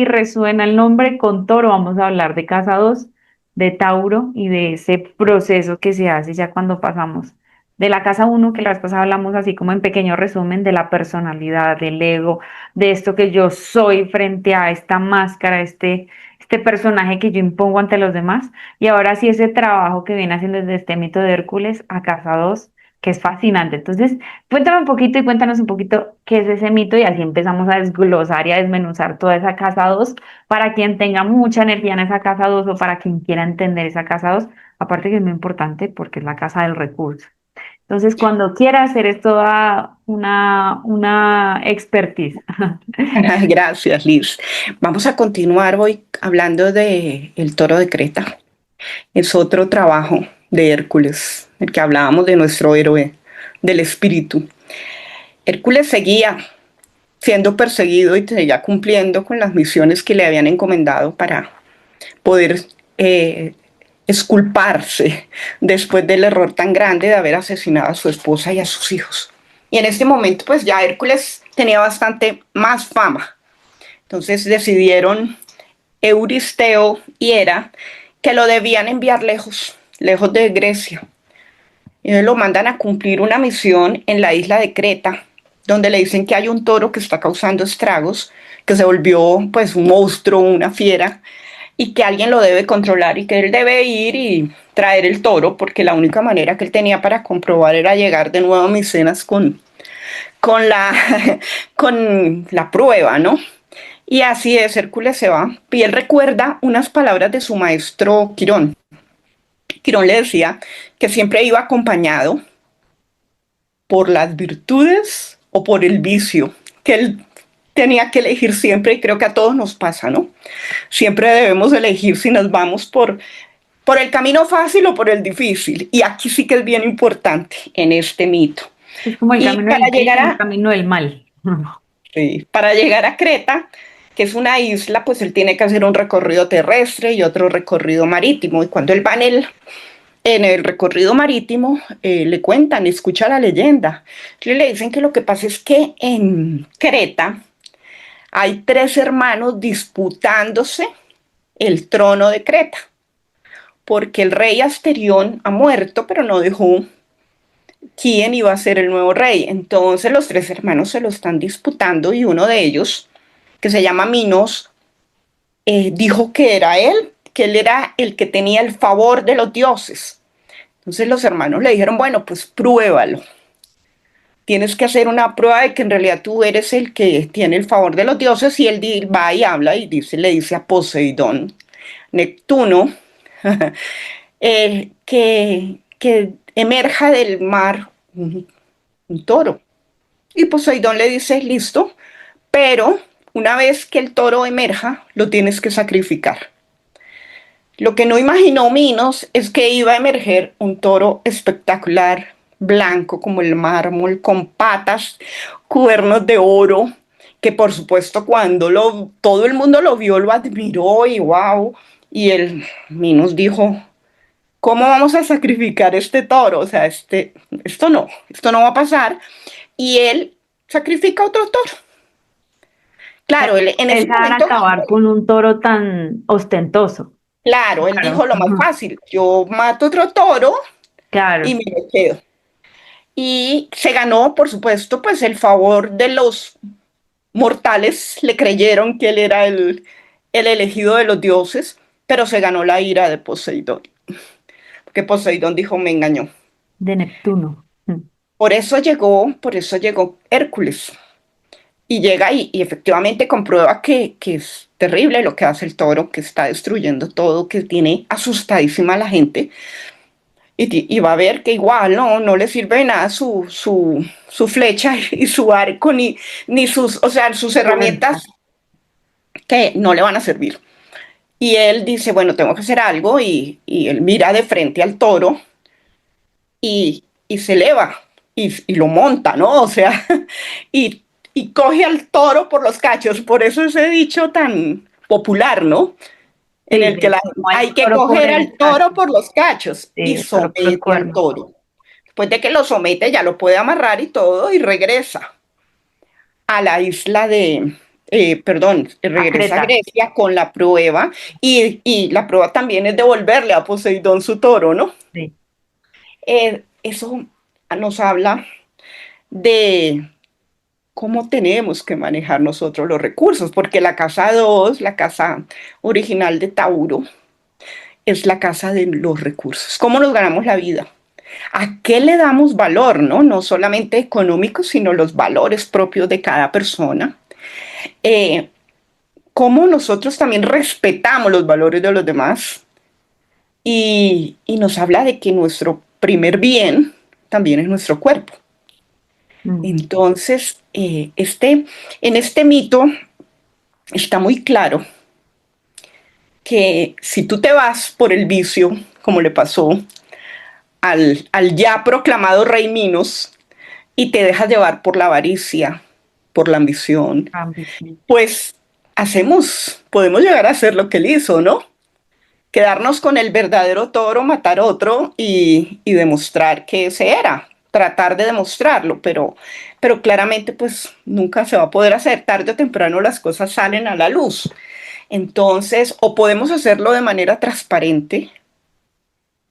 Y resuena el nombre con Toro, vamos a hablar de casa 2 de Tauro y de ese proceso que se hace ya cuando pasamos de la casa uno, que la vez pasada hablamos así como en pequeño resumen de la personalidad, del ego, de esto que yo soy frente a esta máscara, este personaje que yo impongo ante los demás. Y ahora sí ese trabajo que viene haciendo desde este mito de Hércules a casa 2, que es fascinante. Entonces, cuéntame un poquito y cuéntanos un poquito qué es ese mito y así empezamos a desglosar y a desmenuzar toda esa casa 2 para quien tenga mucha energía en esa casa 2 o para quien quiera entender esa casa 2, aparte que es muy importante porque es la casa del recurso. Entonces, cuando quieras, eres toda una expertise. Gracias, Liz. Vamos a continuar hoy hablando de el toro de Creta. Es otro trabajo de Hércules, el que hablábamos de nuestro héroe, del espíritu. Hércules seguía siendo perseguido y seguía cumpliendo con las misiones que le habían encomendado para poder eh, exculparse después del error tan grande de haber asesinado a su esposa y a sus hijos. Y en este momento, pues ya Hércules tenía bastante más fama. Entonces decidieron Euristeo y Hera que lo debían enviar lejos, lejos de Grecia. Y lo mandan a cumplir una misión en la isla de Creta, donde le dicen que hay un toro que está causando estragos, que se volvió pues un monstruo, una fiera, y que alguien lo debe controlar y que él debe ir y traer el toro, porque la única manera que él tenía para comprobar era llegar de nuevo a Micenas con, la, con la prueba, ¿no? Y así es, Hércules se va. Y él recuerda unas palabras de su maestro Quirón. Quirón le decía que siempre iba acompañado por las virtudes o por el vicio, que él tenía que elegir siempre y creo que a todos nos pasa, ¿no? Siempre debemos elegir si nos vamos por el camino fácil o por el difícil. Y aquí sí que es bien importante en este mito. Es como el Y camino del bien y el camino del mal. para llegar a Creta, que es una isla, pues él tiene que hacer un recorrido terrestre y otro recorrido marítimo. Y cuando él va en el recorrido marítimo, le cuentan, escucha la leyenda. Le dicen que lo que pasa es que en Creta hay tres hermanos disputándose el trono de Creta, porque el rey Asterión ha muerto, pero no dejó quién iba a ser el nuevo rey. Entonces los tres hermanos se lo están disputando y uno de ellos, que se llama Minos, dijo que él era el que tenía el favor de los dioses. Entonces los hermanos le dijeron, bueno, pues pruébalo. Tienes que hacer una prueba de que en realidad tú eres el que tiene el favor de los dioses y él va y habla y le dice a Poseidón, Neptuno, que emerja del mar un toro. Y Poseidón le dice, listo, pero una vez que el toro emerja, lo tienes que sacrificar. Lo que no imaginó Minos es que iba a emerger un toro espectacular, blanco como el mármol, con patas, cuernos de oro, que por supuesto cuando todo el mundo lo vio, lo admiró y wow. Y el Minos dijo, ¿cómo vamos a sacrificar este toro? O sea, esto no va a pasar. Y él sacrifica otro toro. Claro, él, en ese Pensar momento, acabar con un toro tan ostentoso. claro, él Claro, dijo lo más ujú, fácil, yo mato otro toro y claro. me lo quedo. Y se ganó, por supuesto, pues el favor de los mortales, le creyeron que él era el elegido de los dioses, pero se ganó la ira de Poseidón, porque Poseidón dijo, me engañó. De Neptuno. Por eso llegó Hércules. Y llega y efectivamente comprueba que es terrible lo que hace el toro, que está destruyendo todo, que tiene asustadísima a la gente. Y va a ver que igual no le sirve de nada su flecha y su arco, ni sus, o sea, sus Lanza. herramientas que no le van a servir. Y él dice, bueno, tengo que hacer algo y él mira de frente al toro y se eleva y lo monta, ¿no? O sea, y, y coge al toro por los cachos. Por eso ese dicho tan popular, ¿no? En Sí, el que como el hay que toro por coger el al toro cacho. por los cachos Sí, y el toro por el somete al cuerno. toro. Después de que lo somete, ya lo puede amarrar y todo y regresa a la isla perdón, A regresa a Creta. Grecia con la prueba y la prueba también es devolverle a Poseidón su toro, ¿no? Sí. Eso nos habla de cómo tenemos que manejar nosotros los recursos, porque la casa 2, la casa original de Tauro, es la casa de los recursos. ¿Cómo nos ganamos la vida? ¿A qué le damos valor, no? No solamente económico, sino los valores propios de cada persona. Eh, Cómo nosotros también respetamos los valores de los demás y nos habla de que nuestro primer bien también es nuestro cuerpo. Mm. Entonces, en este mito está muy claro que si tú te vas por el vicio, como le pasó al ya proclamado rey Minos, y te dejas llevar por la avaricia, por la ambición, Ambición. pues podemos llegar a hacer lo que él hizo, ¿no? Quedarnos con el verdadero toro, matar otro y demostrar que ese era, tratar de demostrarlo, pero claramente pues nunca se va a poder hacer, tarde o temprano las cosas salen a la luz. Entonces, o podemos hacerlo de manera transparente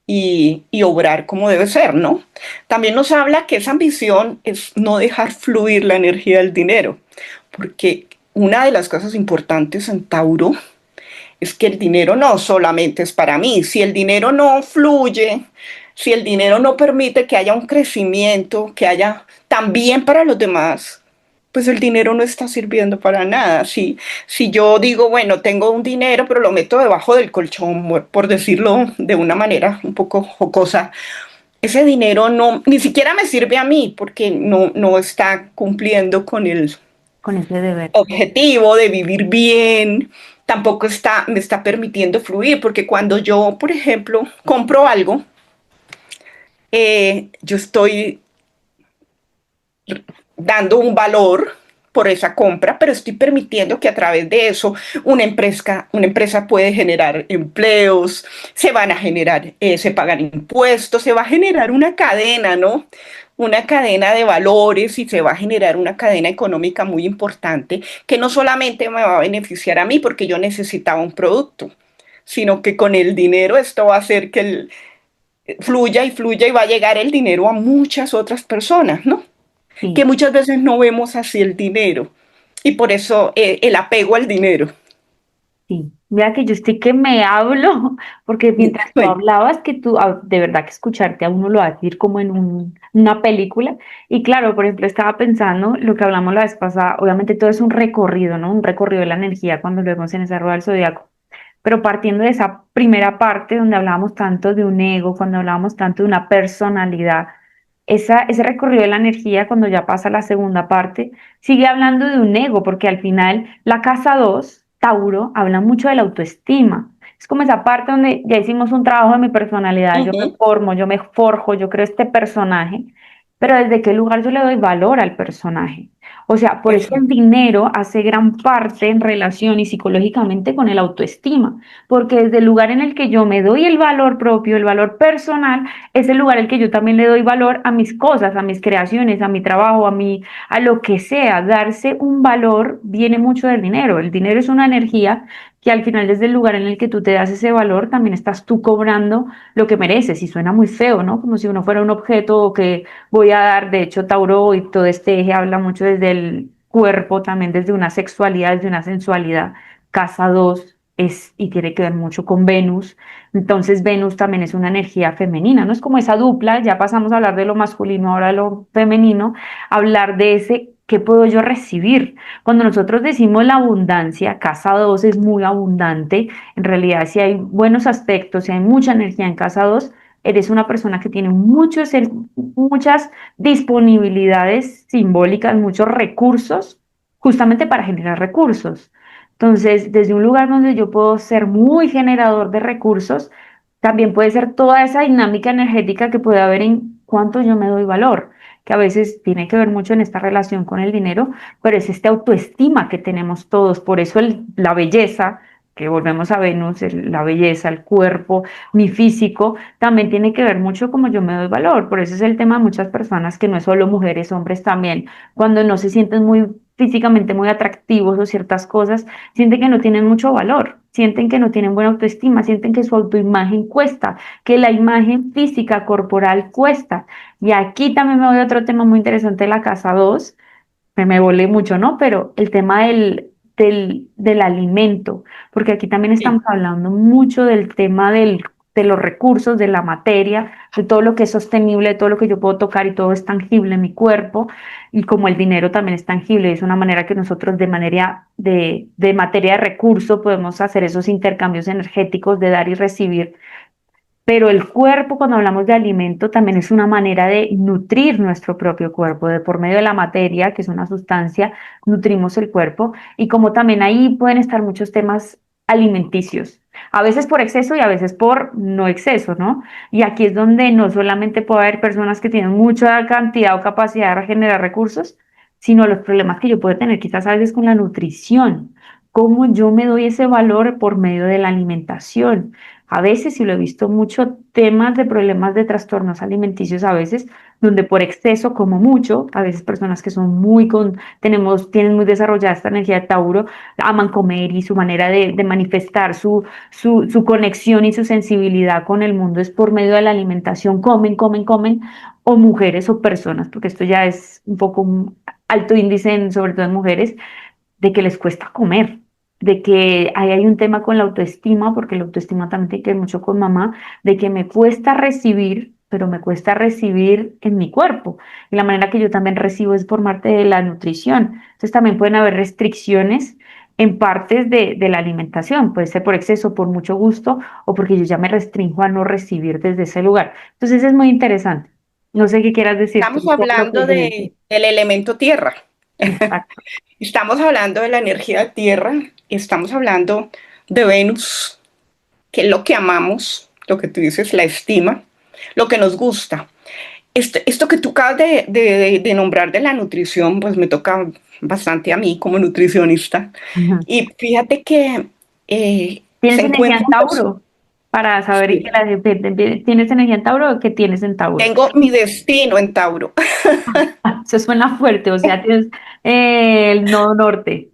y obrar como debe ser, ¿no? También nos habla que esa ambición es no dejar fluir la energía del dinero, porque una de las cosas importantes en Tauro es que el dinero no solamente es para mí. Si el dinero no fluye, si el dinero no permite que haya un crecimiento, que haya también para los demás, pues el dinero no está sirviendo para nada. Si yo digo, bueno, tengo un dinero, pero lo meto debajo del colchón, por decirlo de una manera un poco jocosa, ese dinero no, ni siquiera me sirve a mí porque no está cumpliendo con el Con ese deber. objetivo de vivir bien, tampoco me está permitiendo fluir, porque cuando yo, por ejemplo, compro algo, yo estoy dando un valor por esa compra, pero estoy permitiendo que a través de eso una empresa puede generar empleos, se van a generar, se pagan impuestos, se va a generar una cadena, ¿no? Una cadena de valores y se va a generar una cadena económica muy importante que no solamente me va a beneficiar a mí porque yo necesitaba un producto, sino que con el dinero esto va a hacer que fluya y fluya y va a llegar el dinero a muchas otras personas, ¿no? Que Sí. muchas veces no vemos así el dinero y por eso el apego al dinero. Sí, mira que yo estoy que me hablo, porque mientras tú Bueno, hablabas, que tú, de verdad que escucharte a uno lo hace ir como en una película. Y claro, por ejemplo, estaba pensando lo que hablamos la vez pasada, obviamente todo es un recorrido, ¿no? Un recorrido de la energía cuando lo vemos en esa rueda del zodiaco. Pero partiendo de esa primera parte donde hablábamos tanto de un ego, cuando hablábamos tanto de una personalidad, ese recorrido de la energía, cuando ya pasa a la segunda parte, sigue hablando de un ego, porque al final la casa 2 Tauro, habla mucho de la autoestima. Es como esa parte donde ya hicimos un trabajo de mi personalidad, yo me uh-huh, formo, yo me forjo, yo creo este personaje, pero desde qué lugar yo le doy valor al personaje. O sea, por eso eso, el dinero hace gran parte en relación y psicológicamente con el autoestima, porque desde el lugar en el que yo me doy el valor propio, el valor personal, es el lugar en el que yo también le doy valor a mis cosas, a mis creaciones, a mi trabajo, a lo que sea. Darse un valor viene mucho del dinero. El dinero es una energía que al final desde el lugar en el que tú te das ese valor, también estás tú cobrando lo que mereces. Y suena muy feo, ¿no? Como si uno fuera un objeto que voy a dar. De hecho, Tauro y todo este eje habla mucho desde el cuerpo, también desde una sexualidad, desde una sensualidad. Casa 2 es y tiene que ver mucho con Venus. Entonces Venus también es una energía femenina, no es como esa dupla, ya pasamos a hablar de lo masculino, ahora de lo femenino, hablar de ese, ¿qué puedo yo recibir? Cuando nosotros decimos la abundancia, casa 2 es muy abundante, en realidad si hay buenos aspectos, si hay mucha energía en casa 2 eres una persona que tiene muchas disponibilidades simbólicas, muchos recursos, justamente para generar recursos. Entonces, desde un lugar donde yo puedo ser muy generador de recursos, también puede ser toda esa dinámica energética que puede haber en cuánto yo me doy valor, que a veces tiene que ver mucho en esta relación con el dinero, pero es esta autoestima que tenemos todos. Por eso la belleza, que volvemos a Venus, la belleza, el cuerpo, mi físico, también tiene que ver mucho como yo me doy valor. Por eso es el tema de muchas personas que no es solo mujeres, hombres también, cuando no se sienten muy físicamente muy atractivos o ciertas cosas, sienten que no tienen mucho valor, sienten que no tienen buena autoestima, sienten que su autoimagen cuesta, que la imagen física corporal cuesta. Y aquí también me voy a otro tema muy interesante de la casa 2, me volé mucho, ¿no? Pero el tema del alimento, porque aquí también Sí. estamos hablando mucho del tema de los recursos, de la materia, de todo lo que es sostenible, de todo lo que yo puedo tocar y todo es tangible en mi cuerpo, y como el dinero también es tangible, es una manera que nosotros de materia de recurso podemos hacer esos intercambios energéticos de dar y recibir, pero el cuerpo, cuando hablamos de alimento, también es una manera de nutrir nuestro propio cuerpo, de por medio de la materia, que es una sustancia, nutrimos el cuerpo. Y como también ahí pueden estar muchos temas alimenticios, a veces por exceso y a veces por no exceso, ¿no? Y aquí es donde no solamente puede haber personas que tienen mucha cantidad o capacidad de generar recursos, sino los problemas que yo puedo tener quizás a veces con la nutrición. Cómo yo me doy ese valor por medio de la alimentación. A veces, y lo he visto mucho, temas de problemas de trastornos alimenticios, a veces, donde por exceso como mucho, a veces personas que son tienen muy desarrollada esta energía de Tauro, aman comer y su manera de manifestar su conexión y su sensibilidad con el mundo es por medio de la alimentación, comen, comen, comen, o mujeres o personas, porque esto ya es un poco un alto índice, sobre todo en mujeres, de que les cuesta comer, de que ahí hay un tema con la autoestima, porque la autoestima también tiene que ver mucho con mamá, de que me cuesta recibir, pero me cuesta recibir en mi cuerpo. Y la manera que yo también recibo es por parte de la nutrición. Entonces también pueden haber restricciones en partes de la alimentación, puede ser por exceso, por mucho gusto, o porque yo ya me restringo a no recibir desde ese lugar. Entonces es muy interesante. No sé qué quieras decir tú Estamos de todo lo que hablando yo dije. del elemento tierra. Exacto. Estamos hablando de la energía tierra. Estamos hablando de Venus, que es lo que amamos, lo que tú dices, la estima, lo que nos gusta. Esto que tú acabas de nombrar de la nutrición, pues me toca bastante a mí como nutricionista. Ujú. Y fíjate que se ¿Tienes energía en encuentran, Tauro? Para saber y que sí, ¿tienes energía en Tauro o qué tienes en Tauro? tengo mi destino en Tauro. Eso suena fuerte, o sea, tienes el nodo norte.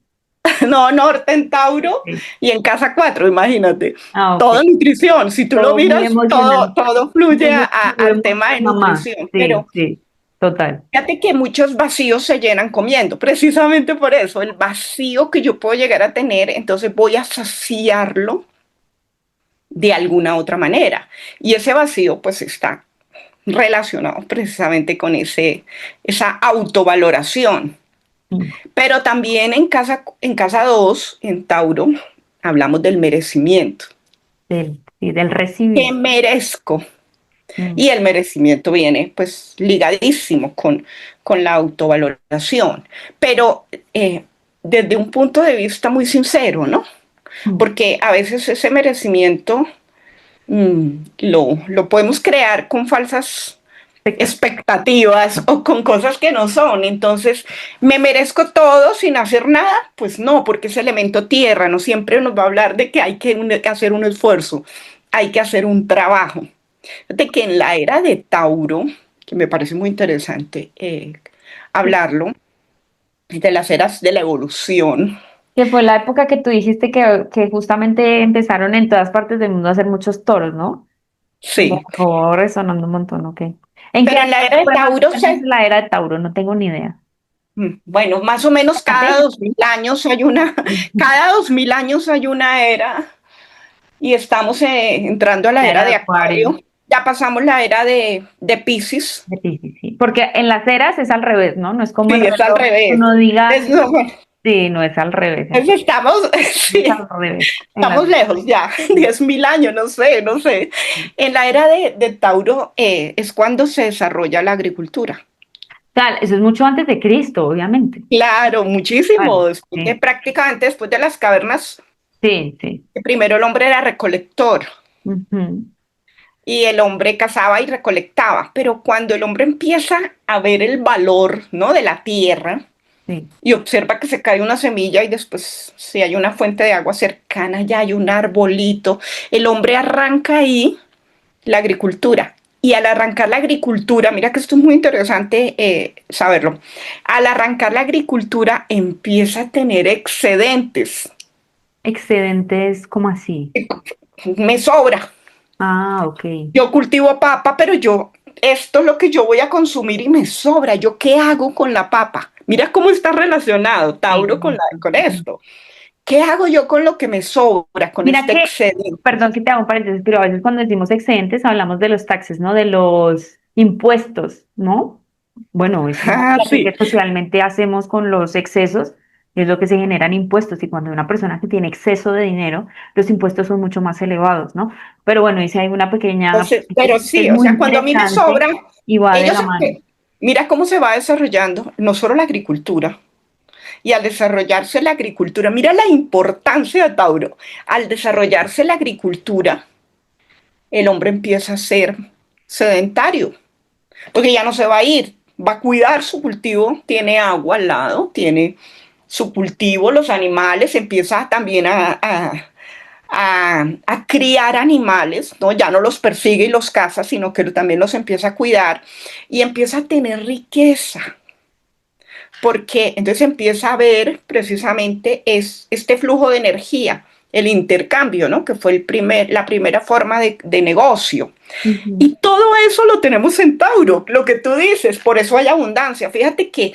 No, norte en Tauro Ok. y en casa 4, imagínate. Ah, ok. Todo nutrición, si tú lo Todo muy miras, emocional. todo fluye Muy al tema emocional, de mamá. nutrición. Sí, Pero sí, total. fíjate que muchos vacíos se llenan comiendo, precisamente por eso, el vacío que yo puedo llegar a tener, entonces voy a saciarlo de alguna otra manera. Y ese vacío pues está relacionado precisamente con esa autovaloración. Mm. Pero también en casa 2 en Tauro, hablamos del merecimiento. Sí, del ¿Qué recibir. merezco? Mm, Y el merecimiento viene pues ligadísimo con la autovaloración, pero desde un punto de vista muy sincero, ¿no? mm. Porque a veces ese merecimiento lo podemos crear con falsas Expectativa. expectativas o con cosas que no son. Entonces, ¿me merezco todo sin hacer nada? Pues no, porque ese elemento tierra no siempre nos va a hablar de que hay que hacer un esfuerzo, hay que hacer un trabajo. De que en la era de Tauro, que me parece muy interesante hablarlo, de las eras de la evolución, Que fue la época que tú dijiste que justamente empezaron en todas partes del mundo a hacer muchos toros, ¿no? Me sí. dejó resonando un montón, ok. ¿En qué Pero en año la era de fue más o Tauro menos la era de Tauro? No tengo ni idea. bueno, más o menos cada Fíjate. 2000 años hay una, cada 2000 años hay una era y estamos entrando a la La era era de de Acuario. Acuario. Ya pasamos la era de Pisces. Sí, sí, sí. Porque en las eras es al revés, ¿no? No es como el Sí, es al reloj, revés. uno diga, No, bueno, sí, no es al revés. estamos, Es sí, al revés. En las... estamos lejos ya, 10.000 años, no sé, no sé. En la era de Tauro es cuando se desarrolla la agricultura. Tal, eso es mucho antes de Cristo, obviamente. Claro, muchísimo. Vale, Después de sí, prácticamente después de las cavernas, sí, sí. que primero el hombre era recolector Ujú, y el hombre cazaba y recolectaba, pero cuando el hombre empieza a ver el valor, ¿no?, de la tierra sí. y observa que se cae una semilla y después si hay una fuente de agua cercana, ya hay un arbolito, el hombre arranca ahí la agricultura Y al arrancar la agricultura, mira que esto es muy interesante saberlo, al arrancar la agricultura empieza a tener excedentes. Excedentes, ¿cómo así? Me sobra. Ah, ok. Yo cultivo papa, pero esto es lo que yo voy a consumir y me sobra. ¿Yo qué hago con la papa? Mira cómo está relacionado Sí, Tauro listo. con esto. ¿Qué hago yo con lo que me sobra, con Mira este que, excedente? perdón que te hago un paréntesis, pero a veces cuando decimos excedentes hablamos de los taxes, ¿no? De los impuestos, ¿no? Bueno, es una Ah, clase sí. que socialmente hacemos con los excesos, es lo que se generan impuestos, y cuando hay una persona que tiene exceso de dinero, los impuestos son mucho más elevados, ¿no? Pero bueno, dice hay una pequeña, Entonces, pero es sí, o muy sea, cuando a mí me interesante sobra, y va de ellos, la mano. mira cómo se va desarrollando no solo la agricultura, y al desarrollarse la agricultura, mira la importancia de Tauro, al desarrollarse la agricultura, el hombre empieza a ser sedentario, porque ya no se va a ir, va a cuidar su cultivo, tiene agua al lado, tiene su cultivo, los animales, empieza también a criar animales, ¿no? Ya no los persigue y los caza, sino que también los empieza a cuidar y empieza a tener riqueza, porque entonces empieza a ver precisamente este flujo de energía, el intercambio, ¿no? Que fue la primera forma de negocio. Ujú. Y todo eso lo tenemos en Tauro, lo que tú dices, por eso hay abundancia. Fíjate que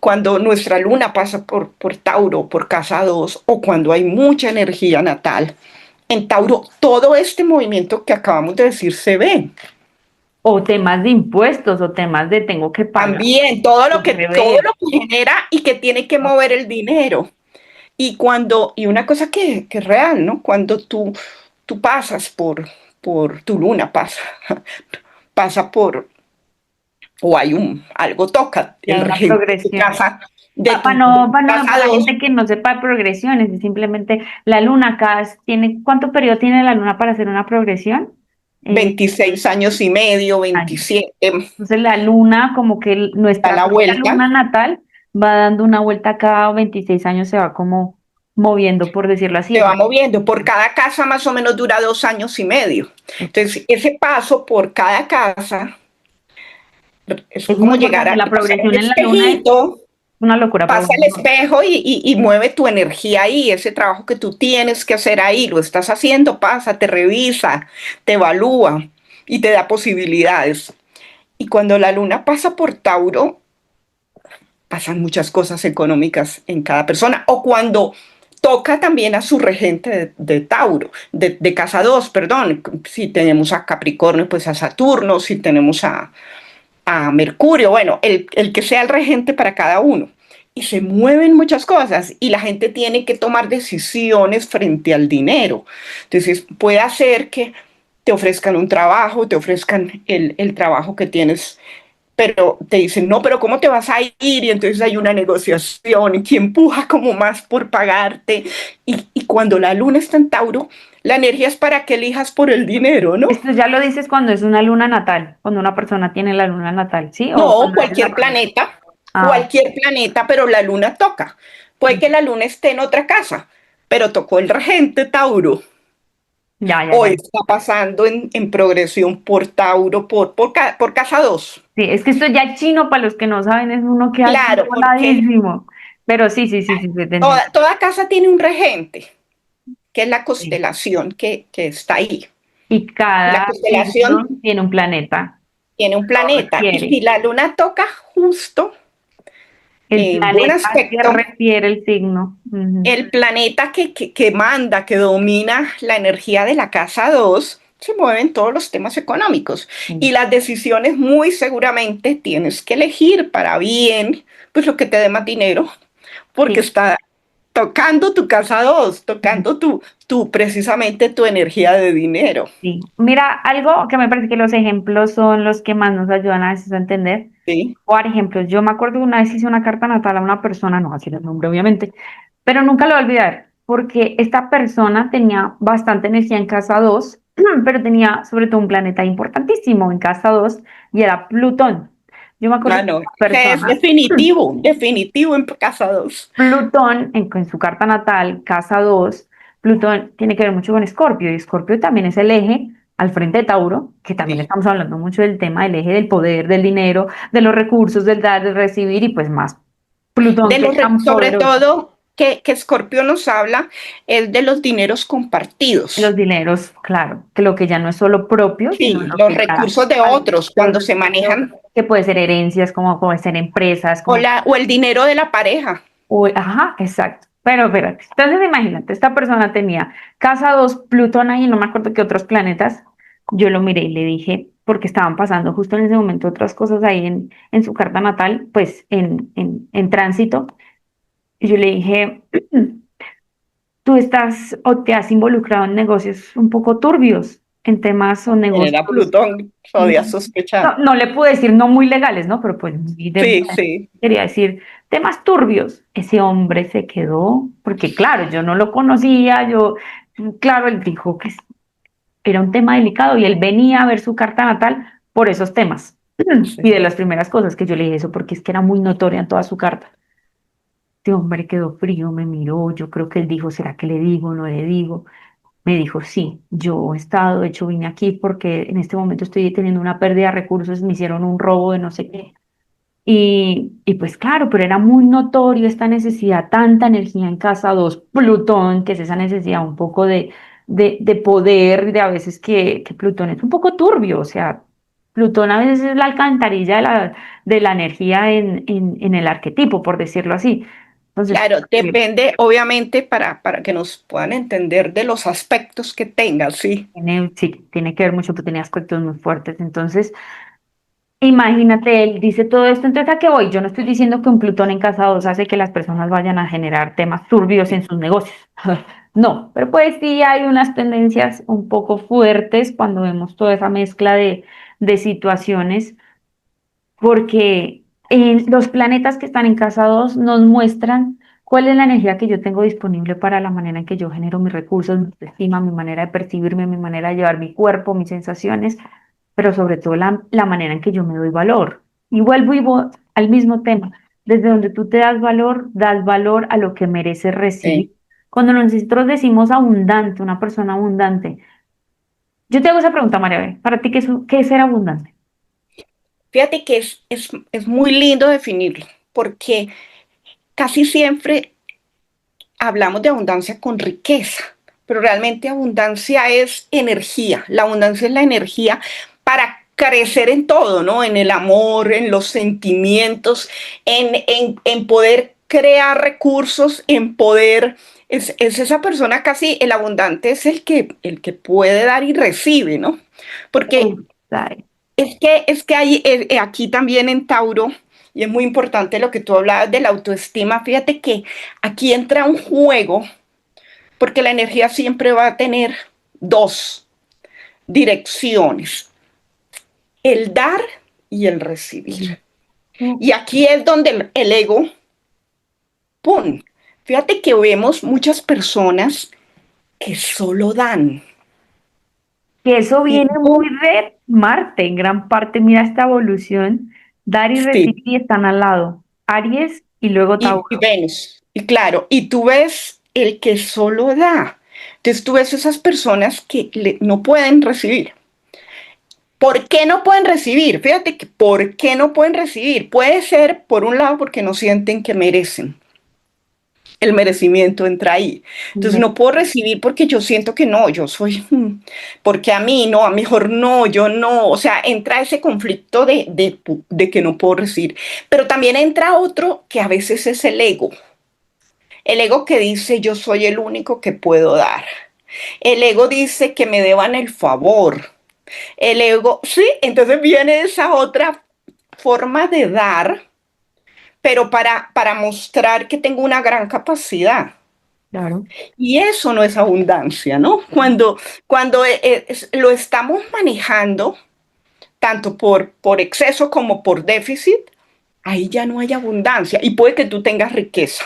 cuando nuestra luna pasa por Tauro, por casa 2, o cuando hay mucha energía natal, en Tauro todo este movimiento que acabamos de decir se ve. O temas de impuestos, o temas de tengo que pagar También los todo deberes. lo que genera y que tiene que mover el dinero. Y una cosa que es real, ¿no? Cuando tú pasas por tu luna, pasa por, o hay algo toca Y el hay una regente de tu progresión. casa, de No, tu para casa la 2, gente que no sepa progresiones, es simplemente la luna acá tiene, ¿cuánto periodo tiene la luna para hacer una progresión? 26 años y medio, Años. 27, Entonces la luna, como que da nuestra la propia vuelta, luna natal va dando una vuelta cada 26 años, se va como moviendo, por decirlo así. se va moviendo. Por cada casa más o menos dura 2 años y medio. Entonces, ese paso por cada casa es Es muy como llegar importante, a la pasar el progresión en la luna es espejito, una locura para pasa uno. el espejo y mueve tu energía ahí, ese trabajo que tú tienes que hacer ahí, lo estás haciendo, pasa, te revisa, te evalúa y te da posibilidades. Y cuando la luna pasa por Tauro, pasan muchas cosas económicas en cada persona. O cuando toca también a su regente de Tauro, de casa 2, perdón. Si tenemos a Capricornio, pues a Saturno, si tenemos a Mercurio, bueno, el que sea el regente para cada uno. Y se mueven muchas cosas y la gente tiene que tomar decisiones frente al dinero. Entonces, puede hacer que te ofrezcan un trabajo, te ofrezcan el trabajo que tienes, pero te dicen, no, pero ¿cómo te vas a ir? Y entonces hay una negociación y que empuja como más por pagarte. Y cuando la luna está en Tauro, la energía es para que elijas por el dinero, ¿no? Esto ya lo dices cuando es una luna natal, cuando una persona tiene la luna natal, ¿sí? O No, cuando eres la persona. Ah, cualquier planeta, pero la luna toca. Puede que la luna esté en otra casa, pero tocó el regente Tauro. ya, ya, O ya. está pasando en progresión por Tauro, por casa 2. Sí, es que esto ya chino, para los que no saben, es uno que ha Claro, porque voladísimo. Pero sí, sí, sí, sí, se te entiende. toda casa tiene un regente, que es la Sí. constelación que está ahí. Y Y la cada signo constelación tiene un planeta. tiene un Lo planeta. Y si refiere. la luna toca justo, El buen planeta que aspecto, refiere el signo. Ujú. el planeta que manda, que domina la energía de la casa 2 se mueven todos los temas económicos. Y Sí. las decisiones muy seguramente tienes que elegir para bien, pues lo que te dé más dinero, porque Sí. está tocando tu casa 2 tocando precisamente tu energía de dinero. Sí. Mira, algo que me parece que los ejemplos son los que más nos ayudan a veces a entender. ¿Sí? Por ejemplo, yo me acuerdo que una vez hice una carta natal a una persona, no voy a decir el nombre obviamente, pero nunca lo voy a olvidar, porque esta persona tenía bastante energía en casa 2, pero tenía sobre todo un planeta importantísimo en casa 2 y era Plutón. Yo me acuerdo Ah, que no, esta ese es persona, definitivo, definitivo en casa 2. Plutón en su carta natal, casa 2, Plutón tiene que ver mucho con Escorpio y Escorpio también es el eje al frente de Tauro, que también Sí. estamos hablando mucho del tema del eje del poder, del dinero, de los recursos, del dar, del recibir y pues más Plutón, De que es tan sobre poderoso. todo que Escorpio nos habla es de los dineros Los compartidos. dineros, claro, que lo que ya no es solo propio, sino Sí, lo los que ya recursos de hay, otros los cuando se recursos de otros, manejan que puede ser herencias, como puede ser empresas, como o el dinero de la pareja. uy, ajá, exacto. Pero espérate, entonces imagínate, esta persona tenía casa 2 Plutón ahí, no me acuerdo qué otros planetas. Yo lo miré y le dije, porque estaban pasando justo en ese momento otras cosas ahí en su carta natal, pues en tránsito. Y yo le dije, tú estás o te has involucrado en negocios un poco turbios, en temas o Era negocios. Plutón, podía No, sospechar. no le pude decir no muy legales, ¿no? Pero pues Sí, sí. quería decir temas turbios. Ese hombre se quedó, porque claro, yo no lo conocía, claro, él dijo que era un tema delicado y él venía a ver su carta natal por esos temas. Y de Sí. las primeras cosas que yo le dije eso, porque es que era muy notoria en toda su carta. Este hombre quedó frío, me miró, yo creo que él dijo, ¿será que le digo, no le digo? Me dijo, sí, yo he estado, de hecho vine aquí porque en este momento estoy teniendo una pérdida de recursos, me hicieron un robo de no sé qué. Y pues claro, pero era muy notorio esta necesidad, tanta energía en casa 2 Plutón, que es esa necesidad un poco de poder, de a veces que Plutón es un poco turbio, o sea, Plutón a veces es la alcantarilla de la energía en el arquetipo, por decirlo así. Entonces, Claro, depende, obviamente, para que nos puedan entender de los aspectos que tenga, sí. sí, tiene que ver mucho, pero tiene aspectos muy fuertes. Entonces, imagínate, él dice todo esto, entonces ¿a qué voy? Yo no estoy diciendo que un Plutón en casa 2 hace que las personas vayan a generar temas turbios en sus negocios. No, pero pues sí hay unas tendencias un poco fuertes cuando vemos toda esa mezcla de situaciones, porque los planetas que están en casa 2 nos muestran cuál es la energía que yo tengo disponible para la manera en que yo genero mis recursos, mi autoestima, mi manera de percibirme, mi manera de llevar mi cuerpo, mis sensaciones, pero sobre todo la manera en que yo me doy valor. Y vuelvo al mismo tema. Desde donde tú te das valor a lo que mereces recibir. Sí. Cuando nosotros decimos abundante, una persona abundante, yo te hago esa pregunta, María B. ¿Para ti qué es ser abundante? Fíjate que es muy lindo definirlo, porque casi siempre hablamos de abundancia con riqueza, pero realmente abundancia es energía. La abundancia es la energía para crecer en todo, ¿no? En el amor, en los sentimientos, en poder crear recursos, en poder... Es esa persona casi, el abundante es el que puede dar y recibe, ¿no? Porque Ay, es que hay aquí también en Tauro, y es muy importante lo que tú hablabas de la autoestima, fíjate que aquí entra un juego, porque la energía siempre va a tener dos direcciones, el dar y el recibir. Y aquí es donde el ego, ¡pum! Fíjate que vemos muchas personas que solo dan. que eso Y, viene muy de Marte, en gran parte, mira esta evolución, dar y sí, recibir están al lado, Aries y luego y Tauro. Venus. Y claro, y tú ves el que solo da. Entonces tú ves esas personas que no pueden recibir. ¿Por qué no pueden recibir? Fíjate que ¿por qué no pueden recibir? Puede ser, por un lado, porque no sienten que merecen. El merecimiento entra ahí. Entonces no puedo recibir porque yo siento que no, yo soy, porque a mí no, a mí mejor no, yo no. O sea, entra ese conflicto de que no puedo recibir. Pero también entra otro que a veces es el ego. El ego que dice yo soy el único que puedo dar. El ego dice que me deban el favor. El ego, sí, entonces viene esa otra forma de dar, pero para mostrar que tengo una gran capacidad. Claro. Y eso no es abundancia, ¿no? Cuando lo estamos manejando, tanto por exceso como por déficit, ahí ya no hay abundancia. Y puede que tú tengas riqueza.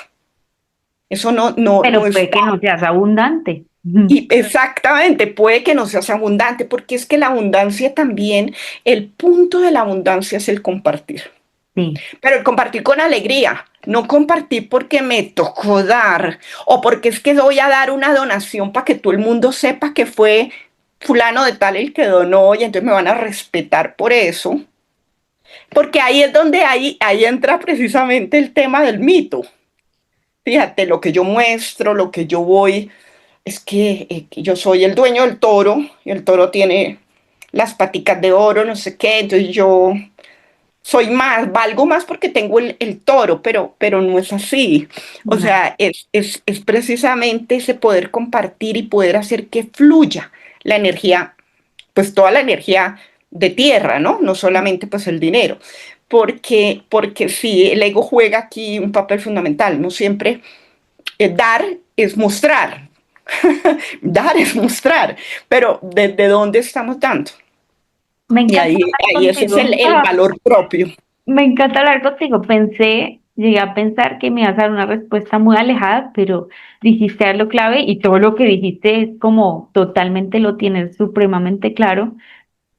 Eso no Pero es. puede que no seas abundante. Ujú. Y exactamente, puede que no seas abundante, porque es que la abundancia también, el punto de la abundancia es el compartir. Sí, Pero el compartir con alegría, no compartir porque me tocó dar o porque es que voy a dar una donación para que todo el mundo sepa que fue. fulano de tal el que donó y entonces me van a respetar por eso. Porque ahí es donde ahí entra precisamente el tema del mito. Fíjate, lo que yo muestro, lo que yo voy, es que yo soy el dueño del toro, y el toro tiene las paticas de oro, no sé qué, entonces yo soy más, valgo más porque tengo el toro, pero no es así. O No. sea, es precisamente ese poder compartir y poder hacer que fluya la energía, pues toda la energía de tierra, ¿no? No solamente pues el dinero. Porque sí, el ego juega aquí un papel fundamental. No siempre dar es mostrar, dar es mostrar, pero ¿desde dónde estamos dando? Me Y encanta hablar ahí ese es contigo. el valor propio. Me encanta hablar contigo. Llegué a pensar que me ibas a dar una respuesta muy alejada, pero dijiste lo clave y todo lo que dijiste es como totalmente lo tienes supremamente claro.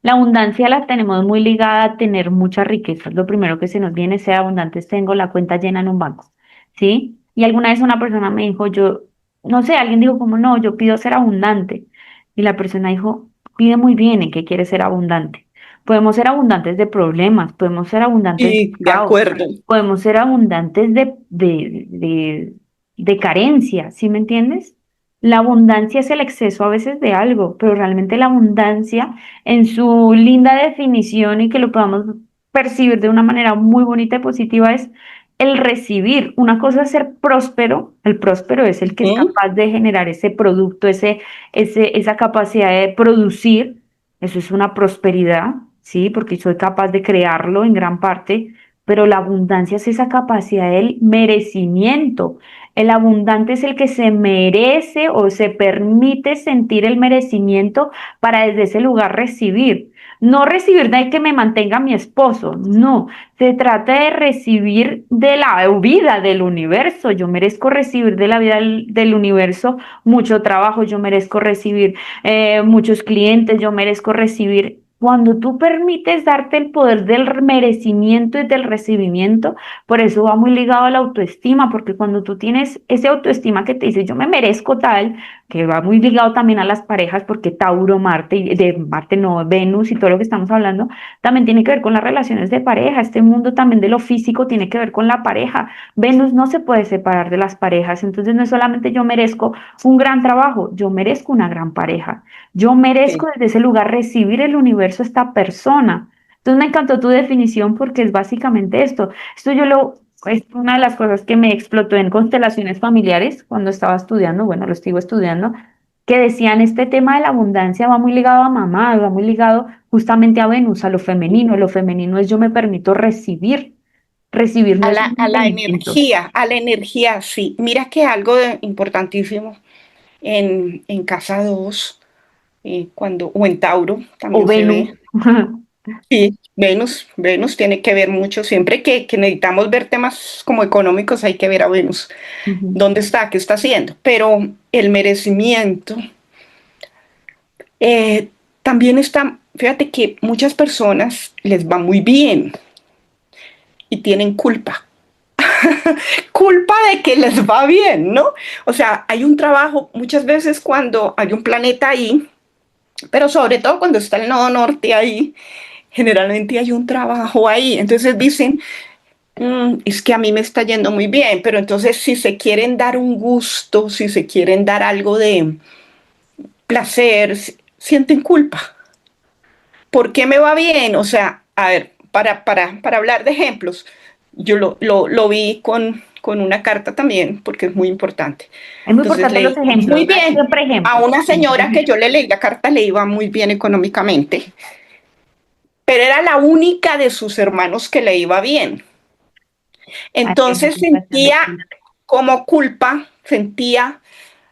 La abundancia la tenemos muy ligada a tener mucha riqueza. Lo primero que se nos viene es ser abundantes. Tengo la cuenta llena en un banco, ¿sí? Y alguna vez una persona me dijo, yo, no sé, alguien dijo como, no, yo pido ser abundante. Y la persona dijo, pide muy bien en qué quieres ser abundante. Podemos ser abundantes de problemas, podemos ser abundantes de Sí, de caos, acuerdo. podemos ser abundantes de carencia, ¿sí me entiendes? La abundancia es el exceso a veces de algo, pero realmente la abundancia en su linda definición y que lo podamos percibir de una manera muy bonita y positiva es el recibir. Una cosa es ser próspero, el próspero es el que es ¿Mm? capaz de generar ese producto, esa capacidad de producir, eso es una prosperidad, ¿sí? Porque soy capaz de crearlo en gran parte, pero la abundancia es esa capacidad del merecimiento. El abundante es el que se merece o se permite sentir el merecimiento para desde ese lugar recibir. No recibir de que me mantenga mi esposo, no. Se trata de recibir de la vida del universo. Yo merezco recibir de la vida del universo mucho trabajo, yo merezco recibir muchos clientes, yo merezco recibir. Cuando tú permites darte el poder del merecimiento y del recibimiento, por eso va muy ligado a la autoestima, porque cuando tú tienes ese autoestima que te dice yo me merezco tal, que va muy ligado también a las parejas, porque Tauro, Marte, de Marte no, Venus y todo lo que estamos hablando, también tiene que ver con las relaciones de pareja. Este mundo también de lo físico tiene que ver con la pareja. Venus no se puede separar de las parejas, entonces no es solamente yo merezco un gran trabajo, yo merezco una gran pareja. Yo merezco Sí. desde ese lugar recibir el universo a esta persona. Entonces me encantó tu definición porque es básicamente esto. Es una de las cosas que me explotó en constelaciones familiares cuando estaba estudiando, bueno, lo sigo estudiando, que decían este tema de la abundancia va muy ligado a mamá, va muy ligado justamente a Venus, a lo femenino. Lo femenino es yo me permito recibir. Recibir no es un impedimento. A la energía, sí. Mira que algo importantísimo en casa 2 o en Tauro O también se Venus. ve. Sí, Venus tiene que ver mucho. Siempre que necesitamos ver temas como económicos, hay que ver a Venus. Ujú. ¿Dónde está? ¿Qué está haciendo? Pero el merecimiento eh, también está. Fíjate que muchas personas les va muy bien y tienen culpa. Culpa de que les va bien, ¿no? O sea, hay un trabajo muchas veces cuando hay un planeta ahí, pero sobre todo cuando está el nodo norte ahí, generalmente hay un trabajo ahí. Entonces dicen, es que a mí me está yendo muy bien, pero entonces si se quieren dar un gusto, si se quieren dar algo de placer, sienten culpa. ¿Por qué me va bien? O sea, a ver, para hablar de ejemplos, yo lo vi con una carta también, porque es muy importante. Es muy Entonces importante los leí, muy ejemplos, dar bien, siempre a ejemplos. una señora que yo le leí la carta le iba muy bien económicamente, pero era la única de sus hermanos que le iba bien. Hay una Entonces sensación de sentía culpa. como culpa, sentía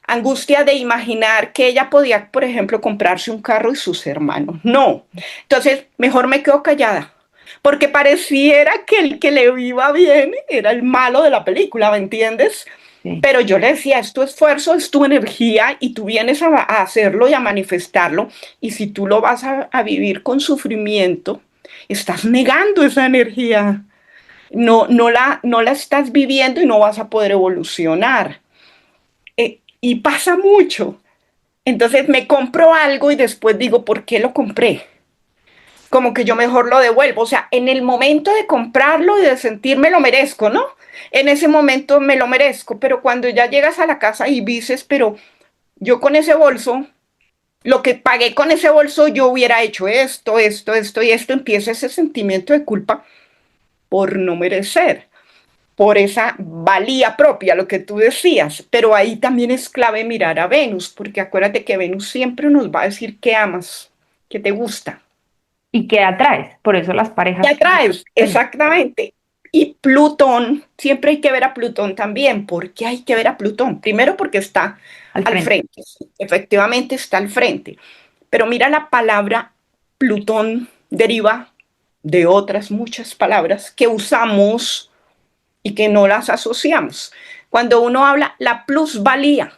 angustia de imaginar que ella podía, por ejemplo, comprarse un carro y sus hermanos. No. Entonces, mejor me quedo callada. Porque pareciera que el que le iba bien era el malo de la película, ¿me entiendes? Sí. Pero yo le decía, es tu esfuerzo, es tu energía y tú vienes a hacerlo y a manifestarlo. Y si tú lo vas a vivir con sufrimiento, estás negando esa energía. No la estás viviendo y no vas a poder evolucionar. Y pasa mucho. Entonces me compro algo y después digo, ¿por qué lo compré? Como que yo mejor lo devuelvo. O sea, en el momento de comprarlo y de sentirme lo merezco, ¿no? En ese momento me lo merezco, pero cuando ya llegas a la casa y dices, pero yo con ese bolso, lo que pagué con ese bolso, yo hubiera hecho esto y esto, empieza ese sentimiento de culpa por no merecer, por esa valía propia, lo que tú decías. Pero ahí también es clave mirar a Venus, porque acuérdate que Venus siempre nos va a decir que amas, que te gusta. ¿Y qué atraes? Por eso las Te parejas. atraes, exactamente. Y Plutón, siempre hay que ver a Plutón también. ¿Por qué hay que ver a Plutón? Primero porque está Al al frente. frente, efectivamente está al frente. Pero mira, la palabra Plutón deriva de otras muchas palabras que usamos y que no las asociamos. Cuando uno habla la plusvalía,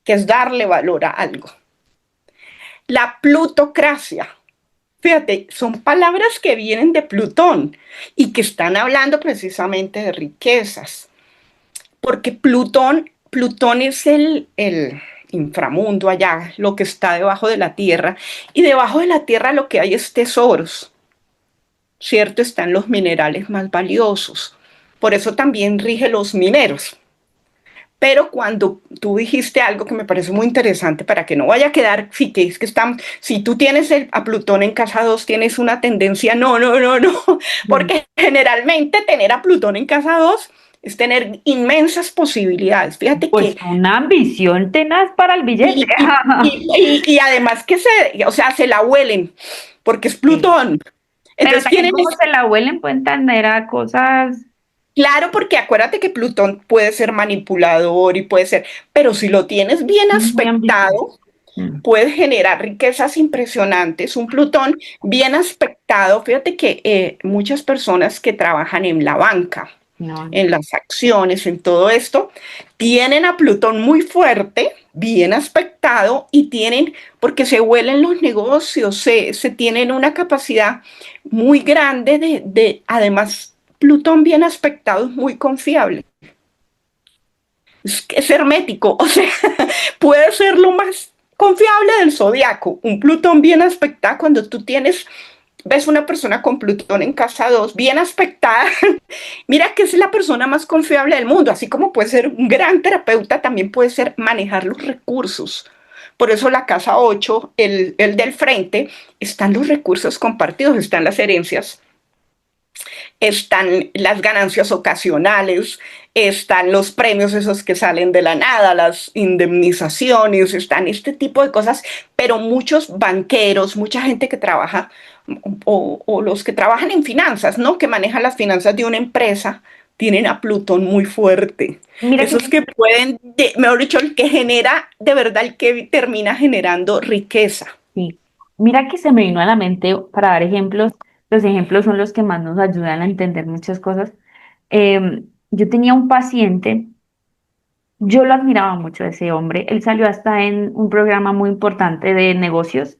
que es darle valor a algo. La plutocracia, fíjate, son palabras que vienen de Plutón y que están hablando precisamente de riquezas, porque Plutón es el inframundo allá, lo que está debajo de la Tierra, y debajo de la Tierra lo que hay es tesoros, ¿cierto? Están los minerales más valiosos. Por eso también rige los mineros. Pero cuando tú dijiste algo que me parece muy interesante para que no vaya a quedar, sí, que es que están, si tú tienes a Plutón en casa 2 tienes una tendencia, no, Mm. porque generalmente tener a Plutón en casa 2 es tener inmensas posibilidades. Fíjate Pues que, una ambición tenaz para el billete. y, y además que o sea, se la huelen, porque es Sí. Plutón. Pero Entonces también tienen, como se la huelen, pueden tener a cosas claro, porque acuérdate que Plutón puede ser manipulador y puede ser, pero si lo tienes bien muy ambiciosas. aspectado, Mm. puede generar riquezas impresionantes. Un Plutón bien aspectado, fíjate que muchas personas que trabajan en la banca, No, en las acciones, en todo esto, tienen a Plutón muy fuerte, bien aspectado y tienen, porque se huelen los negocios, se tienen una capacidad muy grande además, Plutón bien aspectado es muy confiable. Es hermético, o sea, puede ser lo más confiable del zodiaco. Un Plutón bien aspectado, cuando tú ves una persona con Plutón en casa 2 bien aspectada, mira que es la persona más confiable del mundo, así como puede ser un gran terapeuta, también puede ser manejar los recursos. Por eso la casa 8 el del frente, están los recursos compartidos, están las herencias, están las ganancias ocasionales, están los premios esos que salen de la nada, las indemnizaciones, están este tipo de cosas, pero muchos banqueros, mucha gente que trabaja o los que trabajan en finanzas, ¿no? Que manejan las finanzas de una empresa, tienen a Plutón muy fuerte. mira que Esos que pueden, mejor dicho, el que genera, de verdad, el que termina generando riqueza. sí. Mira que se me vino a la mente para dar ejemplos. Los ejemplos son los que más nos ayudan a entender muchas cosas. Yo tenía un paciente. Yo lo admiraba mucho, ese hombre. Él salió hasta en un programa muy importante de negocios.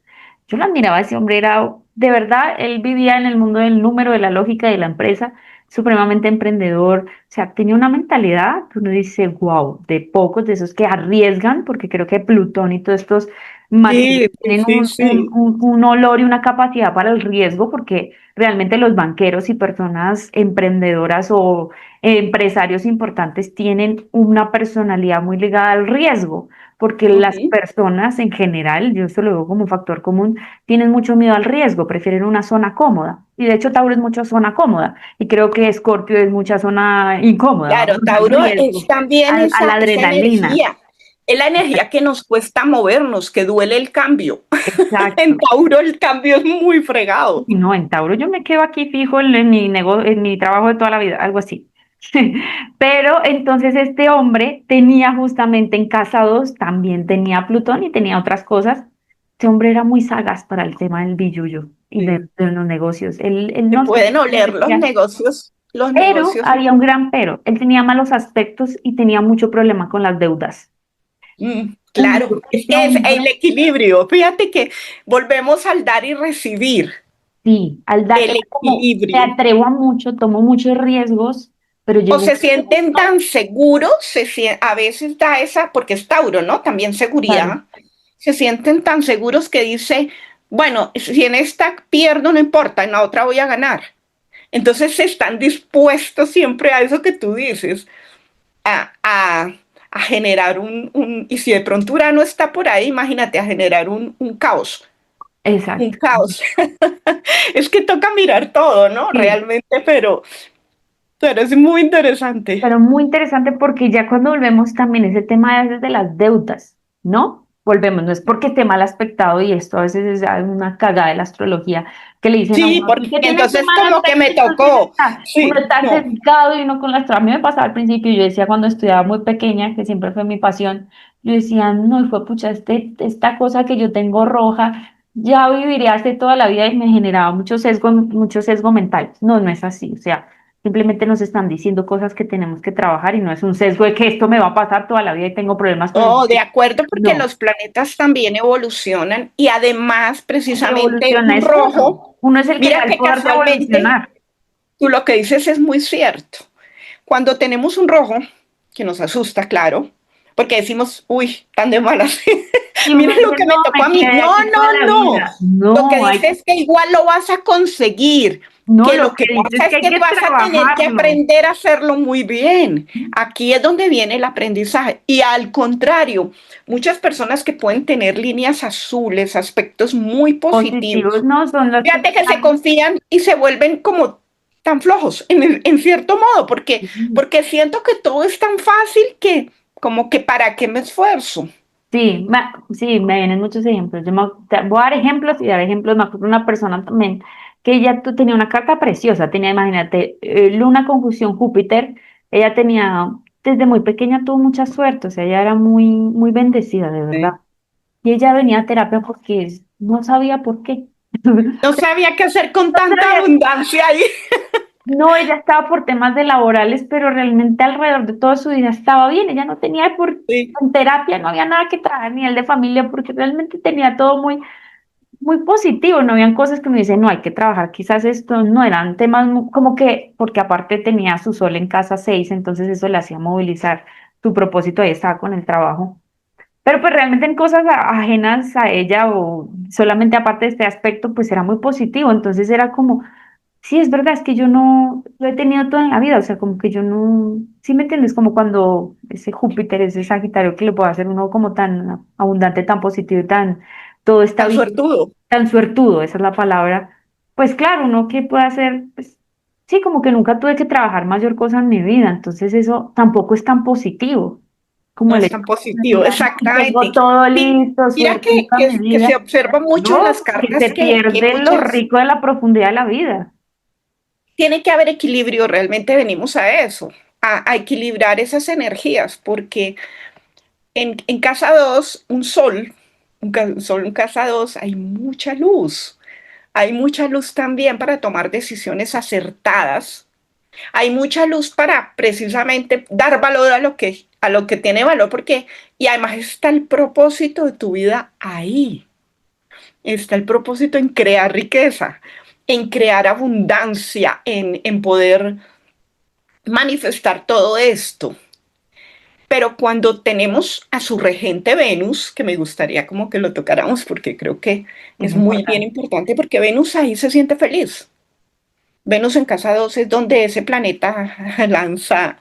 Yo lo admiraba, ese hombre era, de verdad, él vivía en el mundo del número, de la lógica de la empresa, supremamente emprendedor. O sea, tenía una mentalidad, que uno dice, wow, de pocos de esos que arriesgan, porque creo que Plutón y todos estos Sí, materiales sí, tienen sí, sí. un olor y una capacidad para el riesgo, porque realmente los banqueros y personas emprendedoras o empresarios importantes tienen una personalidad muy ligada al riesgo, porque Uh las -huh. personas en general, yo esto lo veo como un factor común, tienen mucho miedo al riesgo, prefieren una zona cómoda. Y de hecho Tauro es mucha zona cómoda y creo que Escorpio es mucha zona incómoda, Claro, vamos al Tauro es riesgo, también a la esa adrenalina. energía. Es la energía que nos cuesta movernos, que duele el cambio. En Exacto. Tauro el cambio es muy fregado. Y no, en Tauro yo me quedo aquí fijo en mi negocio, en mi trabajo de toda la vida, algo así. Pero entonces este hombre tenía justamente en casa 2 también tenía Plutón y tenía otras cosas. Este hombre era muy sagaz para el tema del billullo y Sí. de los negocios. Él Se no pueden oler sabía, los pero negocios. había un gran pero. Él tenía malos aspectos y tenía mucho problema con las deudas. Claro, es Este que es hombre, el equilibrio. Fíjate que volvemos al dar y recibir. sí, al dar, El era como, me equilibrio. atrevo a mucho, tomo muchos riesgos, pero O llegó se un sienten punto, tan seguros, a veces da esa, porque es Tauro, ¿no? También claro, seguridad. Se sienten tan seguros que dice, bueno, si en esta pierdo no importa, en la otra voy a ganar. Entonces están dispuestos siempre a eso que tú dices, a, a, a generar y si de pronto Urano está por ahí, imagínate, a generar un caos, un exacto. caos. Es que toca mirar todo, ¿no? Sí, Realmente, pero es muy interesante. pero muy interesante porque ya cuando volvemos también ese tema a veces de las deudas, ¿no? Volvemos, no es porque esté mal aspectado y esto a veces es ya una cagada de la astrología, que le dicen a Sí, uno, porque tú que tienes un entonces mal como que aspecto, me entonces tocó. uno Sí, está no. sesgado y uno con la astrología. A mí me pasaba al principio, yo decía cuando estudiaba muy pequeña, que siempre fue mi pasión, yo decía, no, y fue pucha, esta cosa que yo tengo roja, ya viviría hace toda la vida y me generaba mucho sesgo mental. No, no es así, o sea. Simplemente nos están diciendo cosas que tenemos que trabajar y no es un sesgo de que esto me va a pasar toda la vida y tengo problemas con Oh, de el... acuerdo, porque No, los planetas también evolucionan y además, precisamente, evoluciona un es uno. rojo, Uno es el que le mira da el que poder de casualmente evolucionar. tú lo que dices es muy cierto. Cuando tenemos un rojo, que nos asusta, claro, porque decimos, uy, tan de malas. Y uno Mira lo dice, que no, me tocó me a mí. quedé No, aquí toda la no, no. vida. Lo que No, dice es que igual lo vas a conseguir, no, que lo lo que que dice es pasa que es hay que que vas a tener que trabajarlo. aprender a hacerlo muy bien. Aquí es donde viene el aprendizaje. Y al contrario, muchas personas que pueden tener líneas azules, aspectos muy Positivos positivos, no son las que fíjate que se están. confían y se vuelven como tan flojos en cierto modo, porque siento que todo es tan fácil que como que para qué me esfuerzo. Sí, sí, me vienen muchos ejemplos. Voy a dar ejemplos y dar ejemplos. Me acuerdo de una persona también que ella tenía una carta preciosa. Tenía, imagínate, Luna conjunción Júpiter. Ella tenía, desde muy pequeña tuvo mucha suerte. O sea, ella era muy bendecida, de verdad. ¿Sí? Y ella venía a terapia porque no sabía por qué. No sabía qué hacer con No tanta sabía. abundancia ahí. No, ella estaba por temas de laborales, pero realmente alrededor de toda su vida estaba bien. Ella no tenía Sí, en terapia, no había nada que trabajar, ni el de familia, porque realmente tenía todo muy positivo. No habían cosas que me dicen, no, hay que trabajar. Quizás esto no eran temas como que, porque aparte tenía su sol en casa 6, entonces eso le hacía movilizar su propósito, ahí estaba con el trabajo. Pero pues realmente en cosas ajenas a ella o solamente aparte de este aspecto, pues era muy positivo. Entonces era como sí, es verdad, es que yo no lo he tenido todo en la vida, o sea, como que yo no, sí me entiendes, como cuando ese Júpiter, ese Sagitario que le puede hacer uno como tan abundante, tan positivo y tan, todo está tan bien, suertudo. tan suertudo, esa es la palabra. Pues claro, uno que puede hacer, pues sí, como que nunca tuve que trabajar mayor cosa en mi vida, entonces eso tampoco es tan positivo No como el es hecho tan de positivo, mirar, no, y tengo exactamente. todo Sí, listo, mira suertuda mi que se vida. observa mucho en No, las que cartas se que pierde lo muchas rico de la profundidad de la vida. tiene que haber equilibrio, realmente venimos a eso, a equilibrar esas energías, porque en casa 2 un sol, sol en casa 2 hay mucha luz también para tomar decisiones acertadas, hay mucha luz para precisamente dar valor a lo que tiene valor, porque, y además está el propósito de tu vida ahí, está el propósito en crear riqueza, en crear abundancia, en poder manifestar todo esto. Pero cuando tenemos a su regente Venus, que me gustaría como que lo tocáramos porque creo que Es es muy bien importante. importante, porque Venus ahí se siente feliz. Venus en casa 2 es donde ese planeta danza,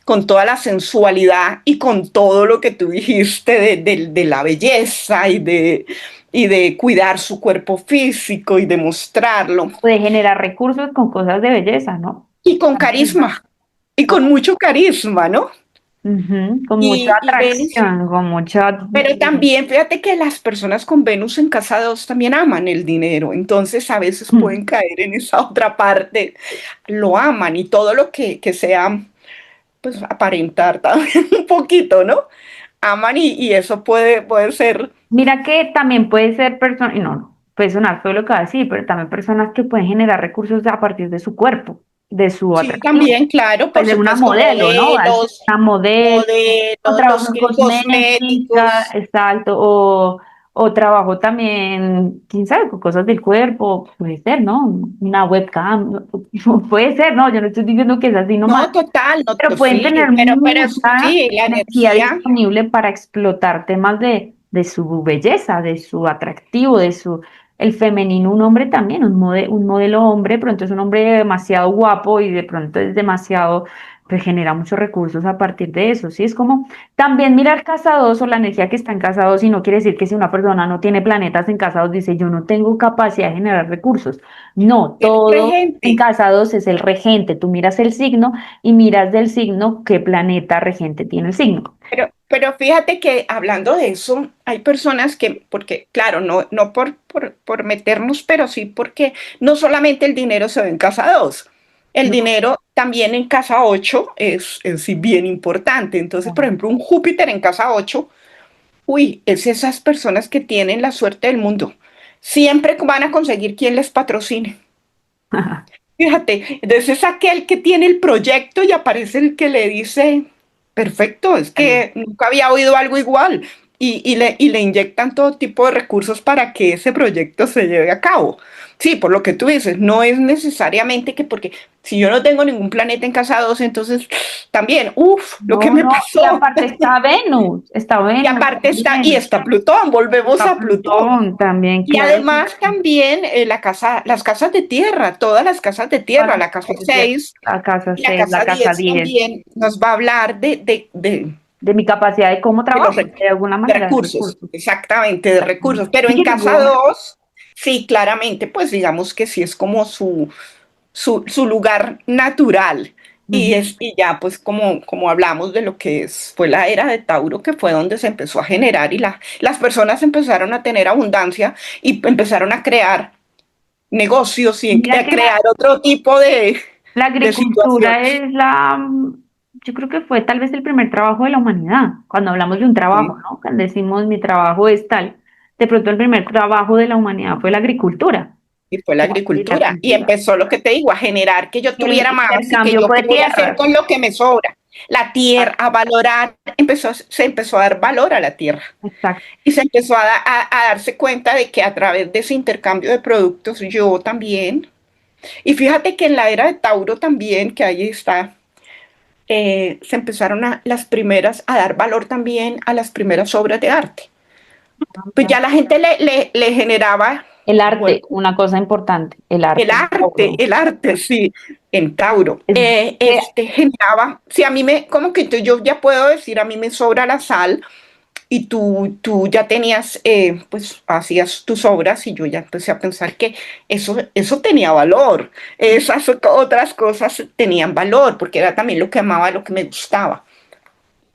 con toda la sensualidad y con todo lo que tú dijiste de la belleza y de cuidar su cuerpo físico y de mostrarlo. Puede generar recursos con cosas de belleza, ¿no? Y con También. carisma, y con mucho carisma, ¿no? Ujú, con mucha Y Venus, atracción, con mucha... pero también fíjate que las personas con Venus en casa 2 también aman el dinero, entonces a veces pueden caer en esa otra parte, lo aman y todo lo que sea, pues aparentar también un poquito, ¿no? Aman y eso puede ser, Mira que también puede ser persona, y no, puede sonar feo lo que va a decir, pero también personas que pueden generar recursos a partir de su cuerpo, de su sí, atractivo. también, claro, Puede por ser una supuesto, modelo, ¿no? Va a ser una modelo, o modelos, trabajo en los cosmética, cosméticos, exacto, O trabajo también, quién sabe, con cosas del cuerpo, puede ser, ¿no? Una webcam, puede ser, ¿no? Yo no estoy diciendo que es así nomás, No, total, no, pero pueden sí, tener pero mucha sí, la energía energía. disponible para explotar temas de su belleza, de su atractivo, de su... El femenino, un hombre también, un modelo hombre, pronto es un hombre demasiado guapo y de pronto es demasiado, pues genera muchos recursos a partir de eso, ¿sí? Es como también mirar casa 2 o la energía que está en casa 2 y no quiere decir que si una persona no tiene planetas en casa 2 dice yo no tengo capacidad de generar recursos. No, El todo en regente. casa 2 es el regente. Tú miras el signo y miras del signo qué planeta regente tiene el signo. Pero fíjate que hablando de eso, hay personas que, porque claro, no por meternos, pero sí porque no solamente el dinero se ve en casa 2, el No. dinero también en casa 8 es sí bien importante. Entonces, por ejemplo, un Júpiter en casa 8, uy, es esas personas que tienen la suerte del mundo. Siempre van a conseguir quien les patrocine. Fíjate, entonces es aquel que tiene el proyecto y aparece el que le dice, perfecto, es que nunca había oído algo igual y le inyectan todo tipo de recursos para que ese proyecto se lleve a cabo. Sí, por lo que tú dices, no es necesariamente que porque si yo no tengo ningún planeta en casa 2, entonces también, uff, lo que No, me no, y pasó. aparte está Y Venus aparte está, y también, está Plutón, volvemos está a Plutón. Plutón también, Y claro, además también las casas de tierra, todas las casas de tierra, la casa 6 la casa y la 6, la casa casa 10 10 también nos va a hablar de mi capacidad de cómo de los trabajo, de alguna manera de recursos, recursos. exactamente, de recursos. Pero en casa Virgo, 2 sí, claramente, pues digamos que sí es como su lugar natural. ujú, Y ya pues como hablamos de lo que fue la era de Tauro, que fue donde se empezó a generar y las personas empezaron a tener abundancia y empezaron a crear negocios y mira a que crear otro tipo la de agricultura situaciones. es yo creo que fue tal vez el primer trabajo de la humanidad, cuando hablamos de un trabajo, Sí, ¿no? Cuando decimos mi trabajo es tal, de pronto el primer trabajo de la humanidad fue la agricultura. y fue la Y la agricultura. Y cultura. empezó lo que te digo, a generar que yo El tuviera más y que intercambio yo fue qué de voy a hacer tierras. con lo que me sobra. La tierra, a valorar, se empezó a dar valor a la tierra. Exacto. Y se empezó a darse cuenta de que a través de ese intercambio de productos yo también. Y fíjate que en la era de Tauro también, que ahí está, se empezaron las primeras a dar valor también a las primeras obras de arte. Pues ya la gente le generaba, El bueno, arte, una cosa importante, el Tauro. el arte, sí, en Tauro. Es que Generaba, sí, a mí como que yo ya puedo decir, a mí me sobra la sal y tú ya tenías, pues hacías tus obras y yo ya empecé a pensar que eso tenía valor, esas otras cosas tenían valor, porque era también lo que amaba, lo que me gustaba.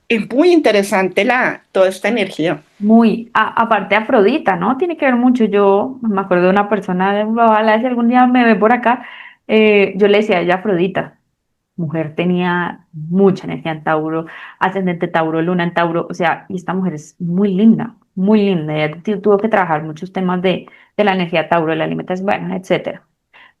Es muy interesante toda esta energía. muy, aparte Afrodita, ¿no? Tiene que ver mucho. Yo me acuerdo de una persona, ojalá si algún día me ve por acá, yo le decía a ella Afrodita. Mujer tenía mucha energía en Tauro, ascendente Tauro, luna en Tauro, o sea, y esta mujer es muy linda, muy linda. Ella tuvo que trabajar muchos temas de la energía Tauro, de la alimentación, bueno, etcétera.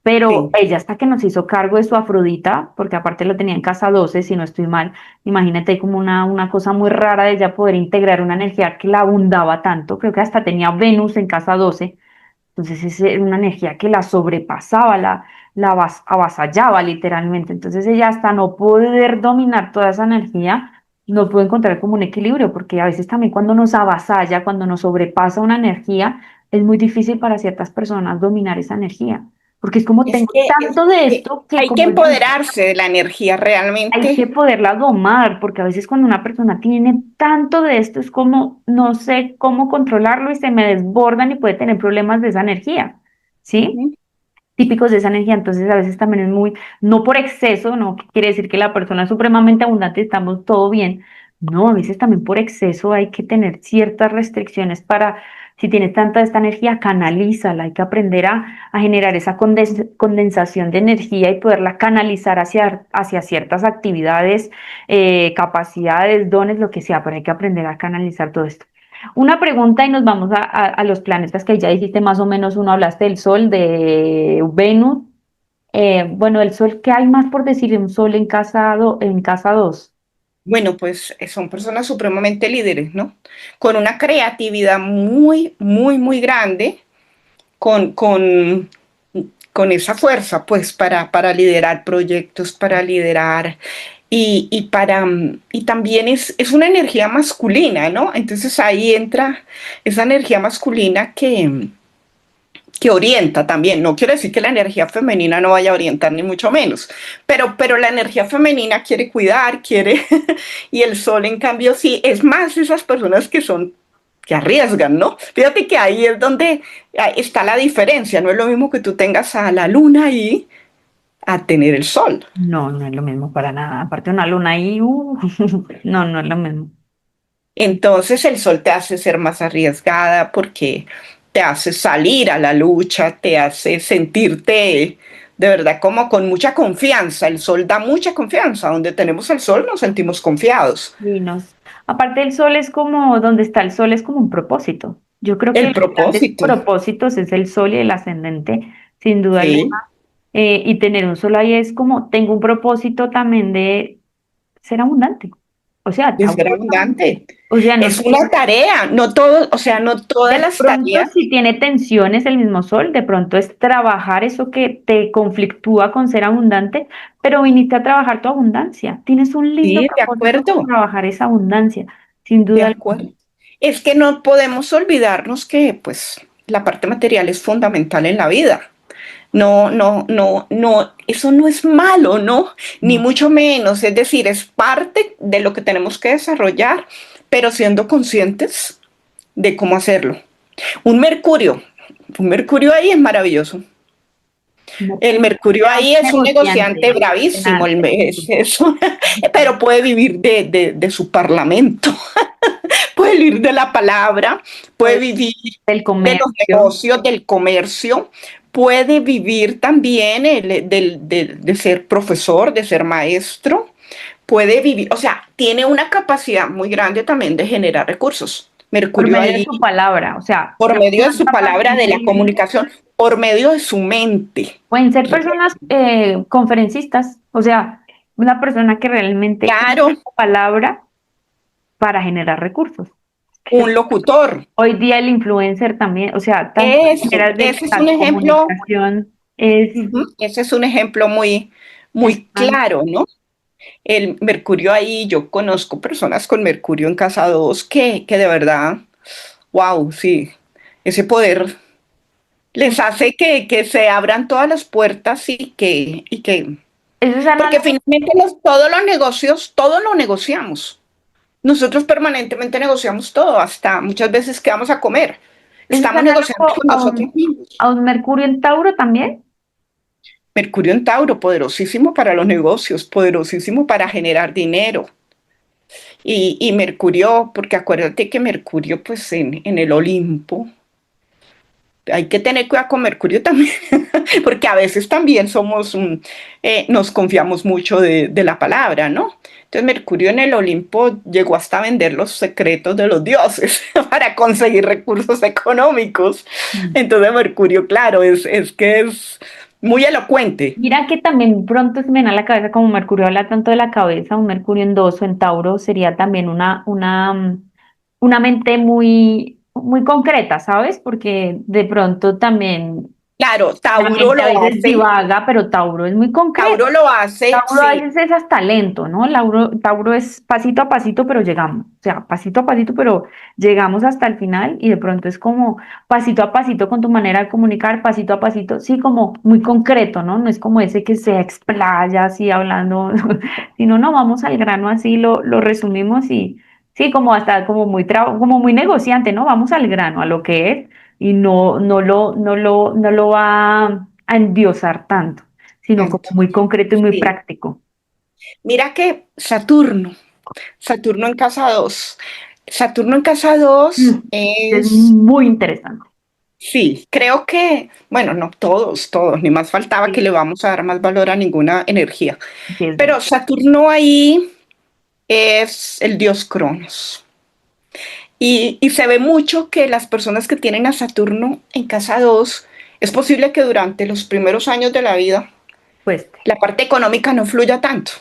Pero Sí. ella hasta que nos hizo cargo de su Afrodita, porque aparte lo tenía en casa 12 si no estoy mal, imagínate como una cosa muy rara de ella poder integrar una energía que la abundaba tanto, creo que hasta tenía Venus en casa 12 entonces era una energía que la sobrepasaba, avasallaba literalmente. Entonces ella hasta no poder dominar toda esa energía, no pudo encontrar como un equilibrio, porque a veces también cuando nos avasalla, cuando nos sobrepasa una energía, es muy difícil para ciertas personas dominar esa energía, porque es como tengo Es tanto de que esto que hay que como ella dice, empoderarse de la energía hay que realmente. poderla domar, porque a veces cuando una persona tiene tanto de esto es como no sé cómo controlarlo y se me desbordan y puede tener problemas de esa energía, ¿sí? Ujú. Típicos de esa energía, entonces a veces también es muy, no por exceso, no quiere decir que la persona es supremamente abundante, estamos todo bien, no, a veces también por exceso hay que tener ciertas restricciones para, si tienes tanta de esta energía, canalízala, hay que aprender a generar esa condensación de energía y poderla canalizar hacia ciertas actividades, capacidades, dones, lo que sea, pero hay que aprender a canalizar todo esto. Una pregunta y nos vamos a los planetas que ya dijiste más o menos, uno hablaste del Sol, de Venus. Bueno, el Sol, ¿qué hay más por decir? Un Sol en casa 2. Bueno, pues son personas supremamente líderes, ¿no? Con una creatividad muy, muy, muy grande, con, con, con esa fuerza, pues, para liderar proyectos, para liderar y también es una energía masculina, ¿no? Entonces ahí entra esa energía masculina que orienta también. No quiere decir que la energía femenina no vaya a orientar, ni mucho menos, pero la energía femenina quiere cuidar, quiere, y el sol en cambio sí, es más esas personas que arriesgan, ¿no? Fíjate que ahí es donde está la diferencia, no es lo mismo que tú tengas a la luna ahí a tener el sol. No, no es lo mismo para nada. Aparte una luna ahí, no, no es lo mismo. Entonces el sol te hace ser más arriesgada porque te hace salir a la lucha, te hace sentirte de verdad como con mucha confianza. El sol da mucha confianza. Donde tenemos el sol nos sentimos confiados. Y aparte el sol es como, donde está el sol es como un propósito. Yo creo que El los grandes propósito, propósitos es el sol y el ascendente, sin duda alguna. sí, Y tener un sol ahí es como, tengo un propósito también de ser abundante. O sea, de ser abundante. o sea, no Es una tarea, no todo, o sea, no todas de las pronto, tareas. si tiene tensiones el mismo sol, de pronto es trabajar eso que te conflictúa con ser abundante, pero viniste a trabajar tu abundancia. Tienes un lindo Sí, de propósito para acuerdo, trabajar esa abundancia, sin de duda alguna. acuerdo. Es que no podemos olvidarnos que pues la parte material es fundamental en la vida. No, no, no, no, eso no es malo, ¿no? Ni No, mucho menos. Es decir, es parte de lo que tenemos que desarrollar, pero siendo conscientes de cómo hacerlo. Un mercurio, un mercurio ahí es maravilloso. no, El mercurio sea un ahí es un negociante negociante, bravísimo, tenaz, pero puede vivir de su parlamento, puede vivir de la palabra, puede pues, vivir del de los comercio. negocios, del comercio, puede vivir también de ser profesor, de ser maestro, puede vivir, o sea, tiene una capacidad muy grande también de generar recursos. Por Mercurio medio de ahí, su palabra, o sea, por es medio de una su palabra, capacidad de la increíble. comunicación, por medio de su mente. Pueden ser personas conferencistas, o sea, una persona que realmente usa Claro, la palabra para generar recursos. un locutor. Hoy día el influencer también, o sea, tantas Eso, maneras de ese es un la ejemplo, comunicación es, ese es un ejemplo muy, es muy claro, ¿no? El Mercurio ahí, yo conozco personas con Mercurio en casa 2 que de verdad, wow, sí, ese poder les hace que se abran todas las puertas eso es porque finalmente todos lo negociamos. Nosotros permanentemente negociamos todo, hasta muchas veces que vamos a comer. eso es Estamos negociando análogo con nosotros mismos. a un Mercurio en Tauro también. Mercurio en Tauro, poderosísimo para los negocios, poderosísimo para generar dinero. Y Mercurio, porque acuérdate que Mercurio, pues en el Olimpo, hay que tener cuidado con Mercurio también, porque a veces también nos confiamos mucho de la palabra, ¿no? Entonces Mercurio en el Olimpo llegó hasta vender los secretos de los dioses para conseguir recursos económicos. Mm. Entonces Mercurio, claro, es que es muy elocuente. Mira que también pronto se me viene a la cabeza, como Mercurio habla tanto de la cabeza, un Mercurio en dos o en Tauro sería también una mente muy, muy concreta, ¿sabes? Porque de pronto también Claro, la mente a veces divaga, pero Tauro es muy concreto. Tauro lo hace, Tauro a sí, veces es hasta lento, ¿no? Tauro es pasito a pasito, pero llegamos. O sea, pasito a pasito, pero llegamos hasta el final y de pronto es como pasito a pasito con tu manera de comunicar, pasito a pasito, sí, como muy concreto, ¿no? No es como ese que se explaya así hablando, sino no, vamos al grano así, lo resumimos y sí, como hasta como como muy negociante, ¿no? Vamos al grano, a lo que es y no lo va a endiosar tanto sino como tanto, muy concreto y muy sí. práctico. Mira que Saturno en casa 2. Saturno en casa 2 Mm, es es, muy interesante. sí, creo que, bueno, no todos, ni más faltaba que Sí, le vamos a dar más valor a ninguna energía. sí, es verdad. Pero Saturno ahí es el dios Cronos. Y se ve mucho que las personas que tienen a Saturno en casa 2 es posible que durante los primeros años de la vida Pues, la parte económica no fluya tanto.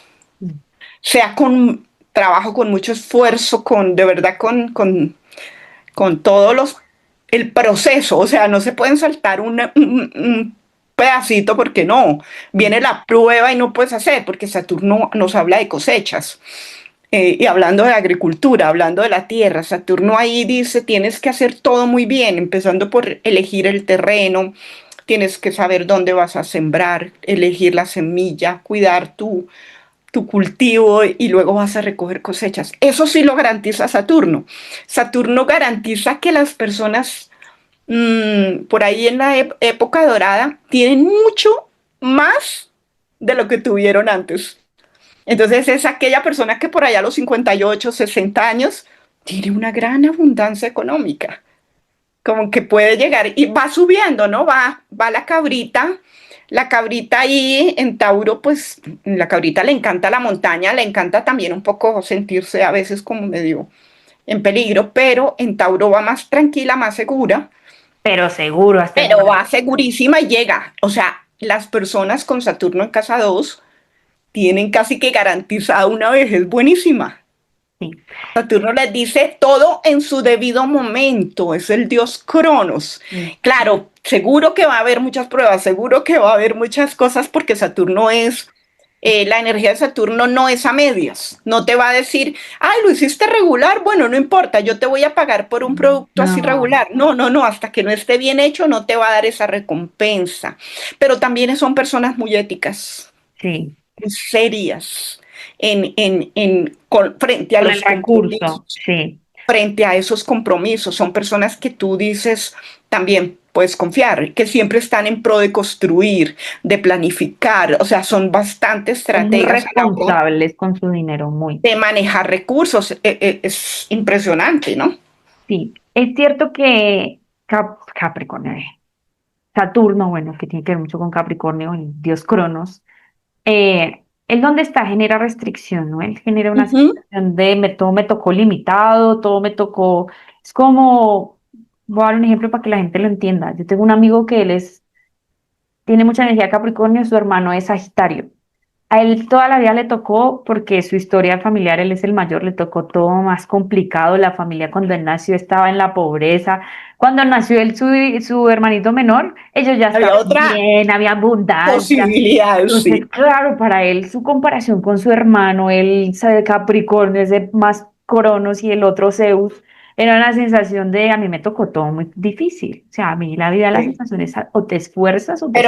mm, Sea con trabajo con mucho esfuerzo, de verdad con todos el proceso, o sea, no se pueden saltar un pedacito porque no, viene la prueba y no puedes hacer, porque Saturno nos habla de cosechas. Y hablando de agricultura, hablando de la tierra, Saturno ahí dice, tienes que hacer todo muy bien, empezando por elegir el terreno, tienes que saber dónde vas a sembrar, elegir la semilla, cuidar tu cultivo y luego vas a recoger cosechas. Eso sí lo garantiza Saturno. Saturno garantiza que las personas por ahí en la época dorada tienen mucho más de lo que tuvieron antes. Entonces es aquella persona que por allá a los 58, 60 años tiene una gran abundancia económica, como que puede llegar y va subiendo, ¿no? Va la cabrita ahí en Tauro, pues la cabrita le encanta la montaña, le encanta también un poco sentirse a veces como medio en peligro, pero en Tauro va más tranquila, más segura, pero seguro hasta el pero final. va segurísima y llega. O sea, las personas con Saturno en casa 2 tienen casi que garantizada una vejez buenísima. Sí. Saturno les dice todo en su debido momento, es el dios Cronos. Mm. Claro, seguro que va a haber muchas pruebas, seguro que va a haber muchas cosas porque Saturno es, la energía de Saturno no es a medias, no te va a decir, ay, lo hiciste regular, bueno, no importa, yo te voy a pagar por un producto así No, regular. No, no, no, hasta que no esté bien hecho no te va a dar esa recompensa. Pero también son personas muy éticas, sí, muy serias frente a con el los recurso, compromisos, sí. frente a esos compromisos. Son personas que tú dices también puedes confiar, que siempre están en pro de construir, de planificar, o sea, son bastante Son muy estrategas a la hora responsables con su dinero, muy. de manejar recursos. Es impresionante, ¿no? Sí, es cierto que Capricornio, Saturno, bueno, que tiene que ver mucho con Capricornio, el dios Cronos, él donde está genera restricción, ¿no? Él genera una Ujú. sensación de todo me tocó limitado, todo me tocó, es como, voy a dar un ejemplo para que la gente lo entienda. Yo tengo un amigo que tiene mucha energía Capricornio, su hermano es Sagitario. A él toda la vida le tocó, porque su historia familiar, él es el mayor, le tocó todo más complicado. La familia cuando él nació estaba en la pobreza. Cuando nació él, su hermanito menor, ellos ya Había estaban otra bien, había abundancia. posibilidad, Entonces, sí. claro, para él, su comparación con su hermano, él sabe Capricornio, es de más Cronos y el otro Zeus, era una sensación de, a mí me tocó todo muy difícil. O sea, a mí la vida, la Sí. sensación es o te esfuerzas o te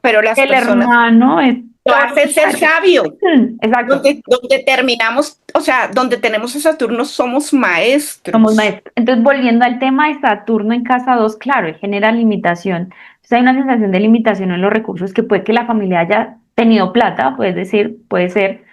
Pero las el personas hermano es lo todo lo hacen ser contrario. sabios. Exacto, Donde terminamos, o sea, donde tenemos a Saturno somos somos maestros. maestros. Entonces, volviendo al tema de Saturno en casa 2 claro, él genera limitación. Entonces, hay una sensación de limitación en los recursos que puede que la familia haya tenido plata, puedes decir, puede ser,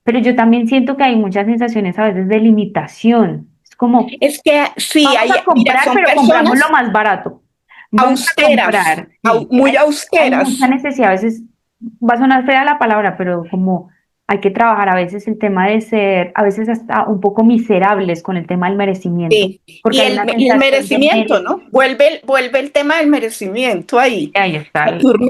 pero yo también siento que hay muchas sensaciones a veces de limitación. Es como, Es que sí, vamos a mira, comprar, son pero compramos lo personas más barato. Vamos a austeras, comprar, sí. muy Hay mucha austeras. necesidad, a veces va a sonar fea la palabra, pero como hay que trabajar a veces el tema de ser, a veces hasta un poco miserables con el tema del merecimiento, Sí. porque Y hay una el sensación de merecimiento, ¿no? Vuelve el tema del merecimiento ahí. ahí está. Saturno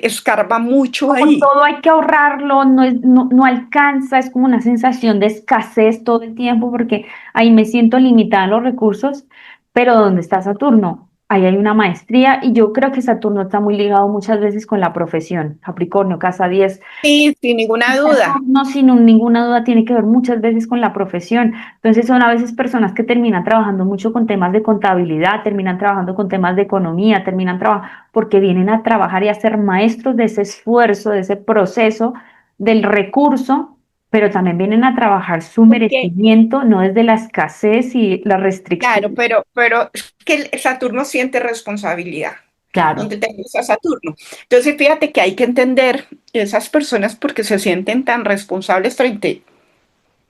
escarba mucho Como ahí. todo hay que ahorrarlo, no alcanza, es como una sensación de escasez todo el tiempo, porque ahí me siento limitada en los recursos, pero ¿dónde está Saturno? Ahí hay una maestría y yo creo que Saturno está muy ligado muchas veces con la profesión. Capricornio, casa 10. Sí, sin ninguna duda. Saturno, sin ninguna duda, tiene que ver muchas veces con la profesión. Entonces, son a veces personas que terminan trabajando mucho con temas de contabilidad, terminan trabajando con temas de economía, terminan trabajando porque vienen a trabajar y a ser maestros de ese esfuerzo, de ese proceso, del recurso, pero también vienen a trabajar su Porque, merecimiento, no desde la escasez y la restricción. claro, pero es que el Saturno siente responsabilidad. Claro, Donde tenemos a Saturno. Entonces, fíjate que hay que entender esas personas porque se sienten tan responsables frente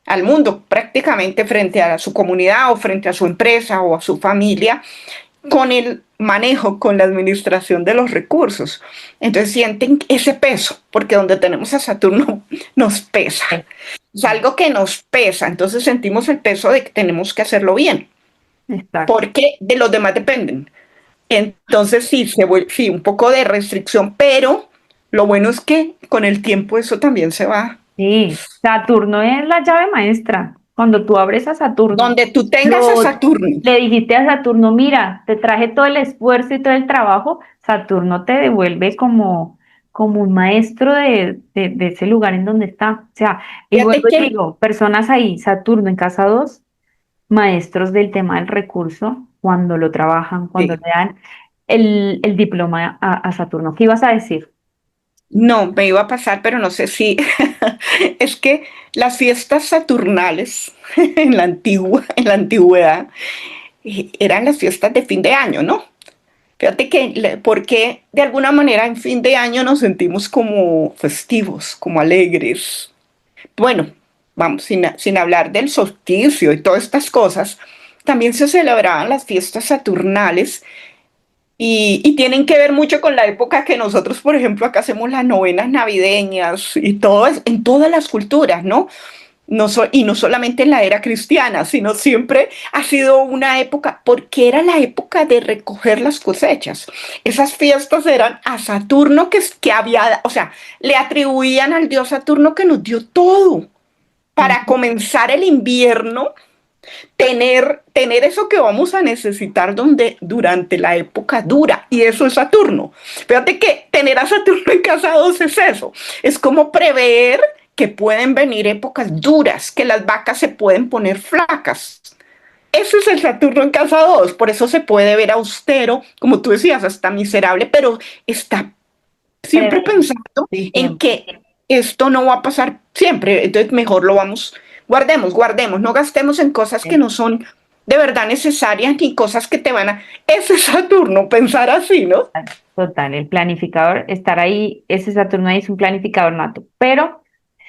al mundo, prácticamente frente a su comunidad o frente a su empresa o a su familia, con el manejo, con la administración de los recursos. Entonces sienten ese peso, porque donde tenemos a Saturno nos pesa. es- Es algo que nos pesa, entonces sentimos el peso de que tenemos que hacerlo bien, exacto. porque de los demás dependen. Entonces sí, sí, un poco de restricción, pero lo bueno es que con el tiempo eso también se va. Sí, Saturno es la llave maestra. Cuando tú abres a Saturno, Donde tú tengas a lo, Saturno. le dijiste a Saturno, mira, te traje todo el esfuerzo y todo el trabajo, Saturno te devuelve como un maestro de ese lugar en donde está. O sea, y Fíjate vuelvo y que, digo, personas ahí, Saturno en casa 2, maestros del tema del recurso, cuando lo trabajan, cuando le sí. dan el diploma a Saturno. ¿Qué ibas a decir? No, me iba a pasar, pero no sé si es que las fiestas saturnales en la antigüedad, eran las fiestas de fin de año, ¿no? Fíjate que, porque de alguna manera en fin de año nos sentimos como festivos, como alegres. Bueno, vamos, sin hablar del solsticio y todas estas cosas, también se celebraban las fiestas saturnales y tienen que ver mucho con la época que nosotros, por ejemplo, acá hacemos las novenas navideñas y todo en todas las culturas, ¿no? Y no solamente en la era cristiana, sino siempre ha sido una época, porque era la época de recoger las cosechas. Esas fiestas eran a Saturno que había, o sea, le atribuían al dios Saturno que nos dio todo para comenzar el invierno, tener eso que vamos a necesitar durante la época dura, y eso es Saturno. Fíjate que tener a Saturno en casa 2 es eso, es como prever que pueden venir épocas duras, que las vacas se pueden poner flacas. Ese es el Saturno en casa 2, por eso se puede ver austero, como tú decías, hasta miserable, pero está siempre Prevé. pensando Sí, en siempre. que esto no va a pasar siempre, entonces mejor lo vamos, guardemos, no gastemos en cosas que no son de verdad necesarias ni cosas que te van a... Ese es Saturno, pensar así, ¿no? Total, el planificador, estar ahí, ese Saturno ahí es un planificador nato, pero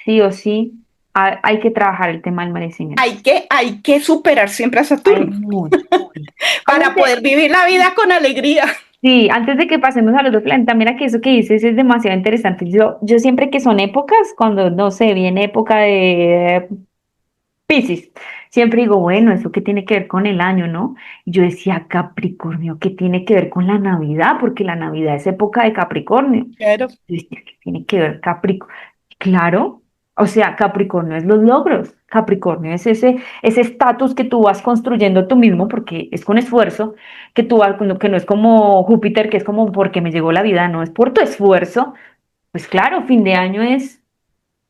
sí o sí hay que trabajar el tema del merecimiento. Hay que superar siempre a Hay Saturno mucho. Sí. para poder vivir la vida con alegría. Sí, antes de que pasemos al otro planeta, mira que eso que dices es demasiado interesante. Yo siempre que son épocas, cuando no sé, viene época de Piscis, siempre digo, bueno, ¿eso qué tiene que ver con el año, no? Y yo decía, Capricornio, ¿qué tiene que ver con la Navidad? Porque la Navidad es época de Capricornio. Claro. Yo decía, ¿qué tiene que ver Capricornio? Claro, o sea, Capricornio es los logros, Capricornio es ese estatus que tú vas construyendo tú mismo, porque es con esfuerzo, que tú vas, que no es como Júpiter, que es como porque me llegó la vida, no, es por tu esfuerzo. Pues claro, fin de año es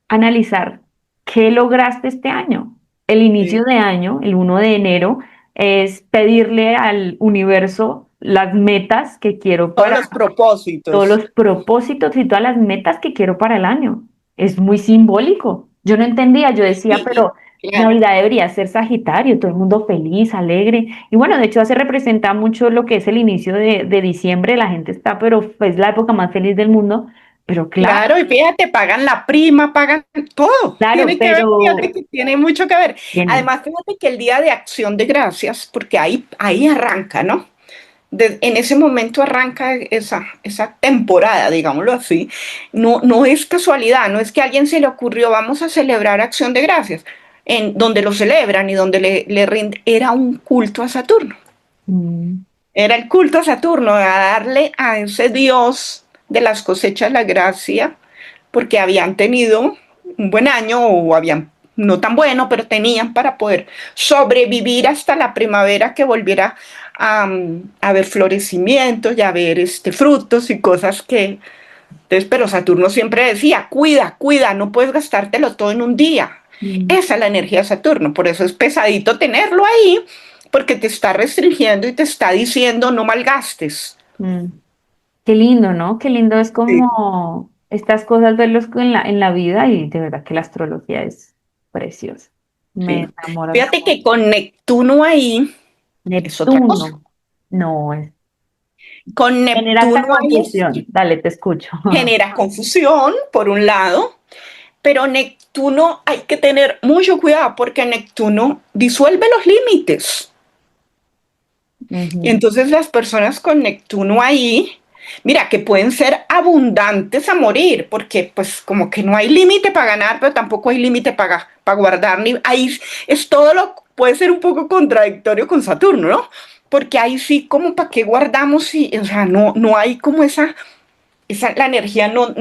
analizar qué lograste este año. El inicio Sí. de año, el 1 de enero, es pedirle al universo las metas que quiero Todos para los todos propósitos. los propósitos y todas las metas que quiero para el año. Es muy simbólico. Yo no entendía, yo decía, pero Claro. Navidad debería ser Sagitario, todo el mundo feliz, alegre. Y bueno, de hecho, se representa mucho lo que es el inicio de diciembre. La gente está, pero es la época más feliz del mundo. Pero claro, Claro, y fíjate, pagan la prima, pagan todo. claro, Tiene que ver, fíjate pero que tiene mucho que ver. tiene. Además, fíjate que el Día de Acción de Gracias, porque ahí arranca, ¿no? En ese momento arranca esa temporada, digámoslo así. No, no es casualidad, no es que a alguien se le ocurrió, vamos a celebrar Acción de Gracias, en donde lo celebran y donde le rinde, era un culto a Saturno. Mm, Era el culto a Saturno, a darle a ese dios de las cosechas la gracia, porque habían tenido un buen año o habían no tan bueno, pero tenían para poder sobrevivir hasta la primavera que volviera a ver florecimientos y a ver frutos y cosas que... Entonces, pero Saturno siempre decía, cuida, no puedes gastártelo todo en un día. mm, Esa es la energía de Saturno, por eso es pesadito tenerlo ahí, porque te está restringiendo y te está diciendo no malgastes. mm. Qué lindo, ¿no? Qué lindo es Sí, como estas cosas verlos en la vida y de verdad que la astrología es preciosa. sí. Me enamora. Fíjate que con Neptuno ahí es otra cosa. Neptuno. No, Con genera hasta Neptuno ahí confusión. Dale, te escucho. genera confusión, por un lado, pero Neptuno hay que tener mucho cuidado porque Neptuno disuelve los límites. Y Ujú, entonces las personas con Neptuno ahí, mira, que pueden ser abundantes a morir, porque pues como que no hay límite para ganar, pero tampoco hay límite para guardar. Ahí es todo puede ser un poco contradictorio con Saturno, ¿no? Porque ahí sí como para qué guardamos y, o sea, no hay como la energía no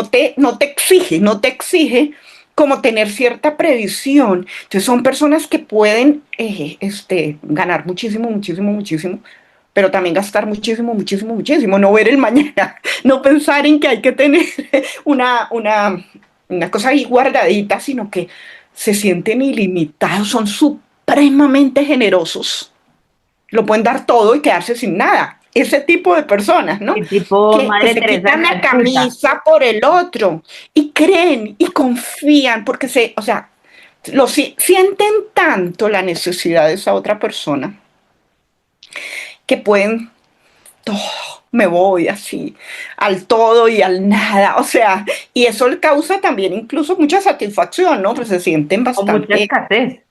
te exige como tener cierta previsión. Entonces son personas que pueden ganar muchísimo, muchísimo, muchísimo, pero también gastar muchísimo, muchísimo, muchísimo, no ver el mañana, no pensar en que hay que tener una, una, una cosa ahí guardadita, sino que se sienten ilimitados, son supremamente generosos, lo pueden dar todo y quedarse sin nada. Ese tipo de personas, ¿no? El tipo Que Madre se Teresa quitan de la Calcuta. camisa por el otro y creen y confían porque o sea, sienten tanto la necesidad de esa otra persona que pueden todo, me voy así, al todo y al nada, o sea, y eso le causa también incluso mucha satisfacción, ¿no? Pues se sienten O mucha bastante, escasez.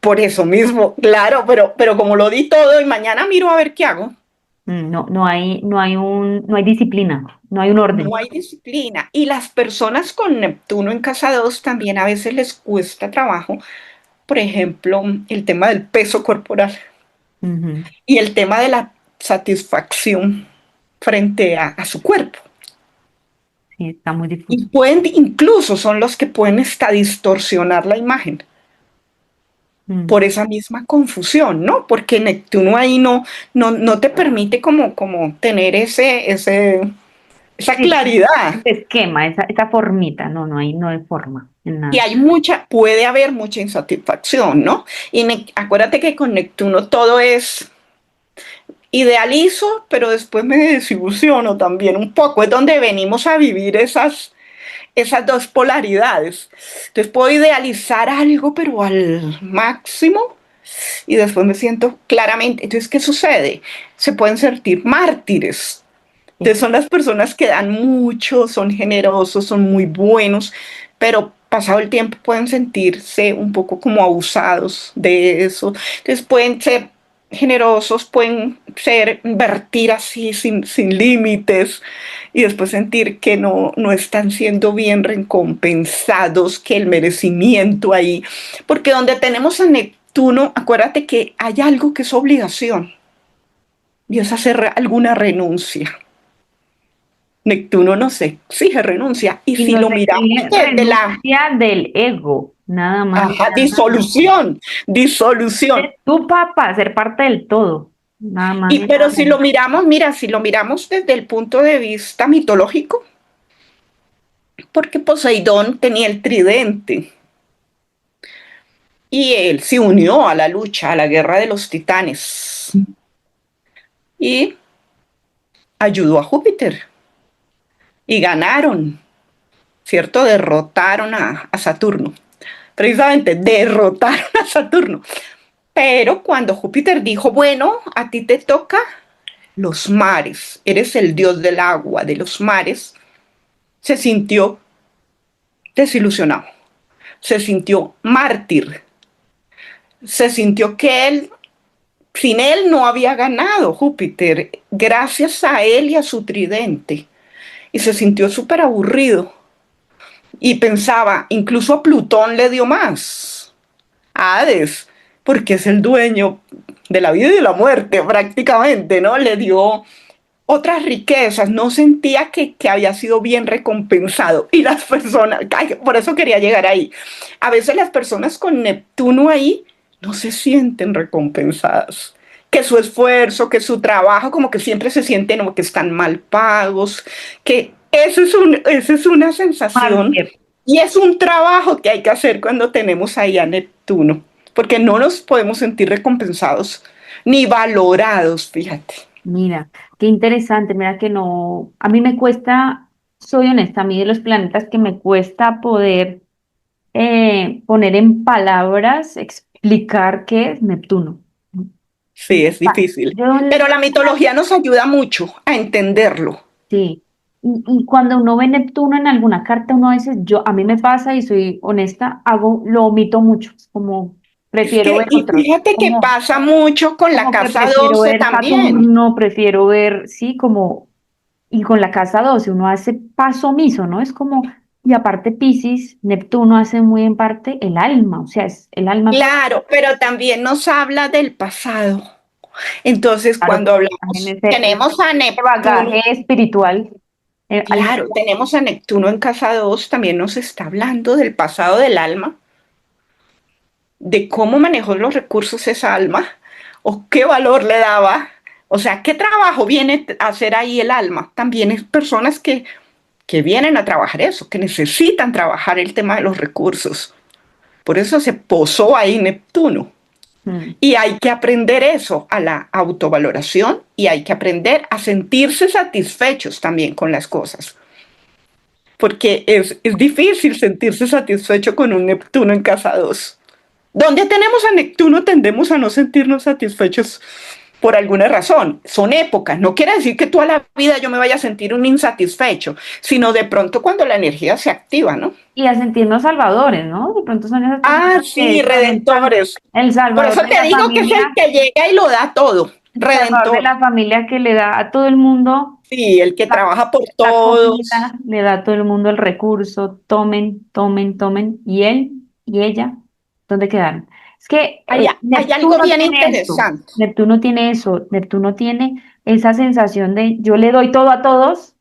por eso mismo, claro, pero como lo di todo y mañana miro a ver qué hago. No, no hay disciplina, no hay un No orden. hay disciplina. Y las personas con Neptuno en casa 2 también a veces les cuesta trabajo, por ejemplo, el tema del peso corporal Ujú. y el tema de la satisfacción frente a su cuerpo. Sí, está muy Y difuso. pueden, incluso son los que pueden hasta distorsionar la imagen Mm. por esa misma confusión, ¿no? Porque Neptuno ahí no te permite como tener esa Sí, claridad. ese esquema, esa formita, no hay forma en Y nada. hay puede haber mucha insatisfacción, ¿no? Y acuérdate que con Neptuno todo es idealizo, pero después me desilusiono también un poco. Es donde venimos a vivir esas dos polaridades. Entonces puedo idealizar algo, pero al máximo, y después me siento claramente. Entonces, ¿qué sucede? Se pueden sentir mártires. Sí. Entonces son las personas que dan mucho, son generosos, son muy buenos, pero pasado el tiempo pueden sentirse un poco como abusados de eso. Entonces pueden ser generosos, pueden ser, invertir así sin límites y después sentir que no están siendo bien recompensados, que el merecimiento ahí. Porque donde tenemos a Neptuno, acuérdate que hay algo que es obligación y es hacer alguna renuncia. Neptuno nos exige renuncia. Y Y si nos lo miramos exige desde la renuncia del ego, nada más y nada menos. disolución, disolución. Eres tú para ser parte del todo, nada más y Pero nada si menos. lo miramos, mira, si lo miramos desde el punto de vista mitológico, porque Poseidón tenía el tridente y él se unió a la lucha, a la guerra de los titanes y ayudó a Júpiter y ganaron, ¿cierto? Derrotaron a Saturno. Precisamente derrotaron a Saturno. Pero cuando Júpiter dijo, bueno, a ti te toca los mares, eres el dios del agua, de los mares, se sintió desilusionado, se sintió mártir, se sintió que sin él no había ganado Júpiter, gracias a él y a su tridente, y se sintió súper aburrido y pensaba, incluso a Plutón le dio más, a Hades, porque es el dueño de la vida y de la muerte prácticamente, ¿no? Le dio otras riquezas, no sentía que había sido bien recompensado. Y las personas, por eso quería llegar ahí, a veces las personas con Neptuno ahí no se sienten recompensadas, que su esfuerzo, que su trabajo, como que siempre se sienten como que están mal pagos, que esa es una sensación Mártir. y es un trabajo que hay que hacer cuando tenemos ahí a Neptuno, porque no nos podemos sentir recompensados ni valorados, fíjate. Mira, qué interesante, mira que no, a mí me cuesta, soy honesta, a mí de los planetas que me cuesta poder poner en palabras, explicar qué es Neptuno. Sí, es difícil. Yo, Pero la mitología nos ayuda mucho a entenderlo. sí, y cuando uno ve Neptuno en alguna carta, uno a veces, a mí me pasa y soy honesta, lo omito mucho, como Es prefiero que, ver y otros, fíjate que pasa mucho con la como que casa prefiero 12 ver también. Saturno, prefiero ver, sí, como, y con la casa 12 uno hace paso omiso, ¿no? Es como, y aparte Piscis, Neptuno hace muy en parte el alma, o sea, es el alma, Claro, pero también nos habla del pasado. Entonces, claro, cuando también hablamos, tenemos a ese Neptuno. bagaje espiritual Claro, tenemos a Neptuno en casa 2, también nos está hablando del pasado del alma, de cómo manejó los recursos esa alma, o qué valor le daba, o sea, qué trabajo viene a hacer ahí el alma. También es personas que vienen a trabajar eso, que necesitan trabajar el tema de los recursos. Por eso se posó ahí Neptuno. mm, Y hay que aprender eso, a la autovaloración, y hay que aprender a sentirse satisfechos también con las cosas. Porque es difícil sentirse satisfecho con un Neptuno en casa 2. Donde tenemos a Neptuno tendemos a no sentirnos satisfechos por alguna razón. Son épocas. No quiere decir que toda la vida yo me vaya a sentir un insatisfecho, sino de pronto cuando la energía se activa, ¿no? y a sentirnos salvadores, ¿no? De pronto son esas Ah, personas sí, que son redentores. el Por salvador eso de te la digo que es el familia, que llega y lo da todo. el salvador de Redentor. la familia que le da a todo el mundo Sí, el que la, trabaja por la comida, todos. le da a todo el mundo el recurso, tomen, tomen, tomen, y él y ella, ¿dónde quedaron? Es que Hay algo Neptuno bien tiene eso, interesante. Neptuno tiene eso, Neptuno tiene esa sensación de yo le doy todo a todos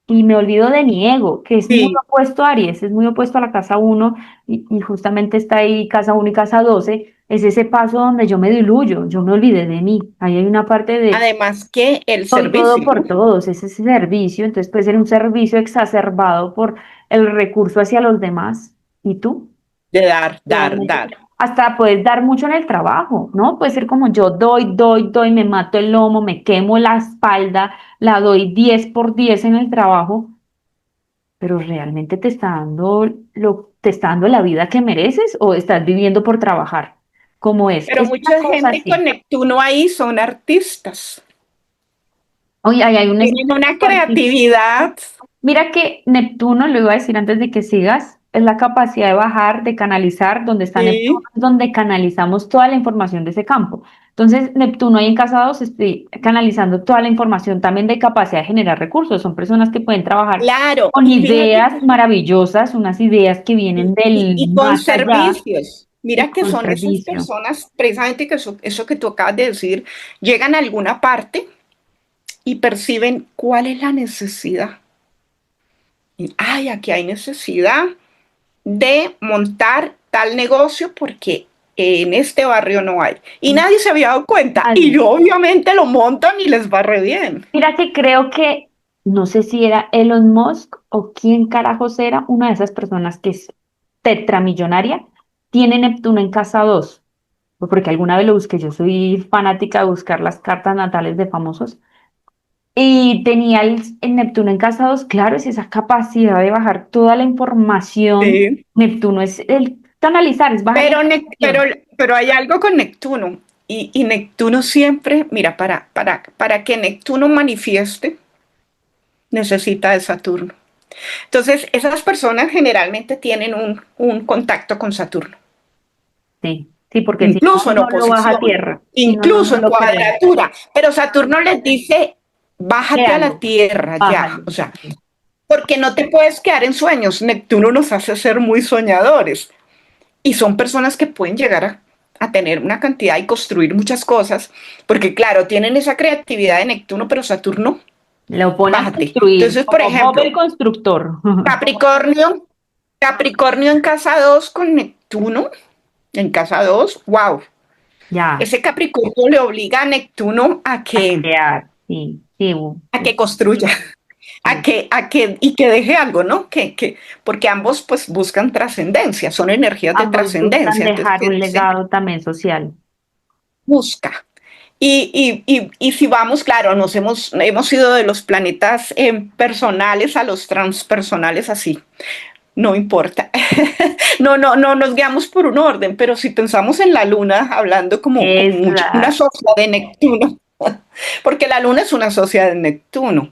y me olvido de mi ego, que es muy Sí, opuesto a Aries, es muy opuesto a la casa uno y justamente está ahí casa uno y casa 12 es ese paso donde yo me diluyo, yo me olvidé de mí, ahí hay una parte de además que el doy todo servicio, ¿no? por todos, es ese servicio, entonces puede ser un servicio exacerbado por el recurso hacia los demás. ¿Y tú? De dar, dar, Realmente, dar. hasta puedes dar mucho en el trabajo, ¿no? Puede ser como yo doy, doy, doy, me mato el lomo, me quemo la espalda, la doy 10 por 10 en el trabajo, pero realmente te está dando la vida que mereces o estás viviendo por trabajar. ¿Cómo es? Pero Es una mucha cosa gente con así. Neptuno ahí son artistas. Oye, ahí hay un Tienen una fuertísimo. creatividad. Mira que Neptuno, lo iba a decir antes de que sigas, es la capacidad de bajar, de canalizar, donde está Neptuno, Sí, es donde canalizamos toda la información de ese campo. Entonces, Neptuno ahí en casa 2 estoy canalizando toda la información también de capacidad de generar recursos. Son personas que pueden trabajar claro. con Y fíjate ideas maravillosas, unas ideas que vienen del y con más allá servicios. y Mira que con son esas servicio. personas, precisamente que eso que tú acabas de decir, llegan a alguna parte y perciben cuál es la necesidad. Y, ay, aquí hay necesidad de montar tal negocio porque en este barrio no hay. Y nadie se había dado cuenta. Y Nadie. yo obviamente lo montan y les va re bien. Mira que creo que, no sé si era Elon Musk o quién carajos era, una de esas personas que es tetramillonaria, tiene Neptuno en casa 2, porque alguna vez lo busqué, yo soy fanática de buscar las cartas natales de famosos, y tenía el Neptuno en casa 2, claro, es esa capacidad de bajar toda la información, Sí. Neptuno es el canalizar, es bajar la Pero, información. pero hay algo con Neptuno. Y Neptuno siempre, mira, para que Neptuno manifieste, necesita de Saturno. Entonces, esas personas generalmente tienen un contacto con Saturno, Sí, sí, porque si no, incluso en no lo baja a oposición, tierra, si no, no, incluso no en lo crea. cuadratura. Pero Saturno les dice, bájate a la Créalo, tierra ya. bájalo. O sea, porque no te puedes quedar en sueños. Neptuno nos hace ser muy soñadores. Y son personas que pueden llegar a tener una cantidad y construir muchas cosas, porque claro, tienen esa creatividad de Neptuno, pero Saturno, Lo pone a bájate. construir, Entonces, por como Bob el ejemplo, constructor. Capricornio, Capricornio en casa 2 con Neptuno, en casa 2 wow. Ya, Ese Capricornio le obliga a Neptuno a crear, sí, sí, a que construya, sí. y que deje algo, ¿no? Porque ambos pues buscan trascendencia, son energías de Ambos buscan trascendencia, entonces dejar un dicen, legado también social. busca. Y si vamos, claro, hemos ido de los planetas personales a los transpersonales así, no importa. No nos guiamos por un orden, pero si pensamos en la luna, hablando como una Exacto. socia de Neptuno, porque la luna es una socia de Neptuno.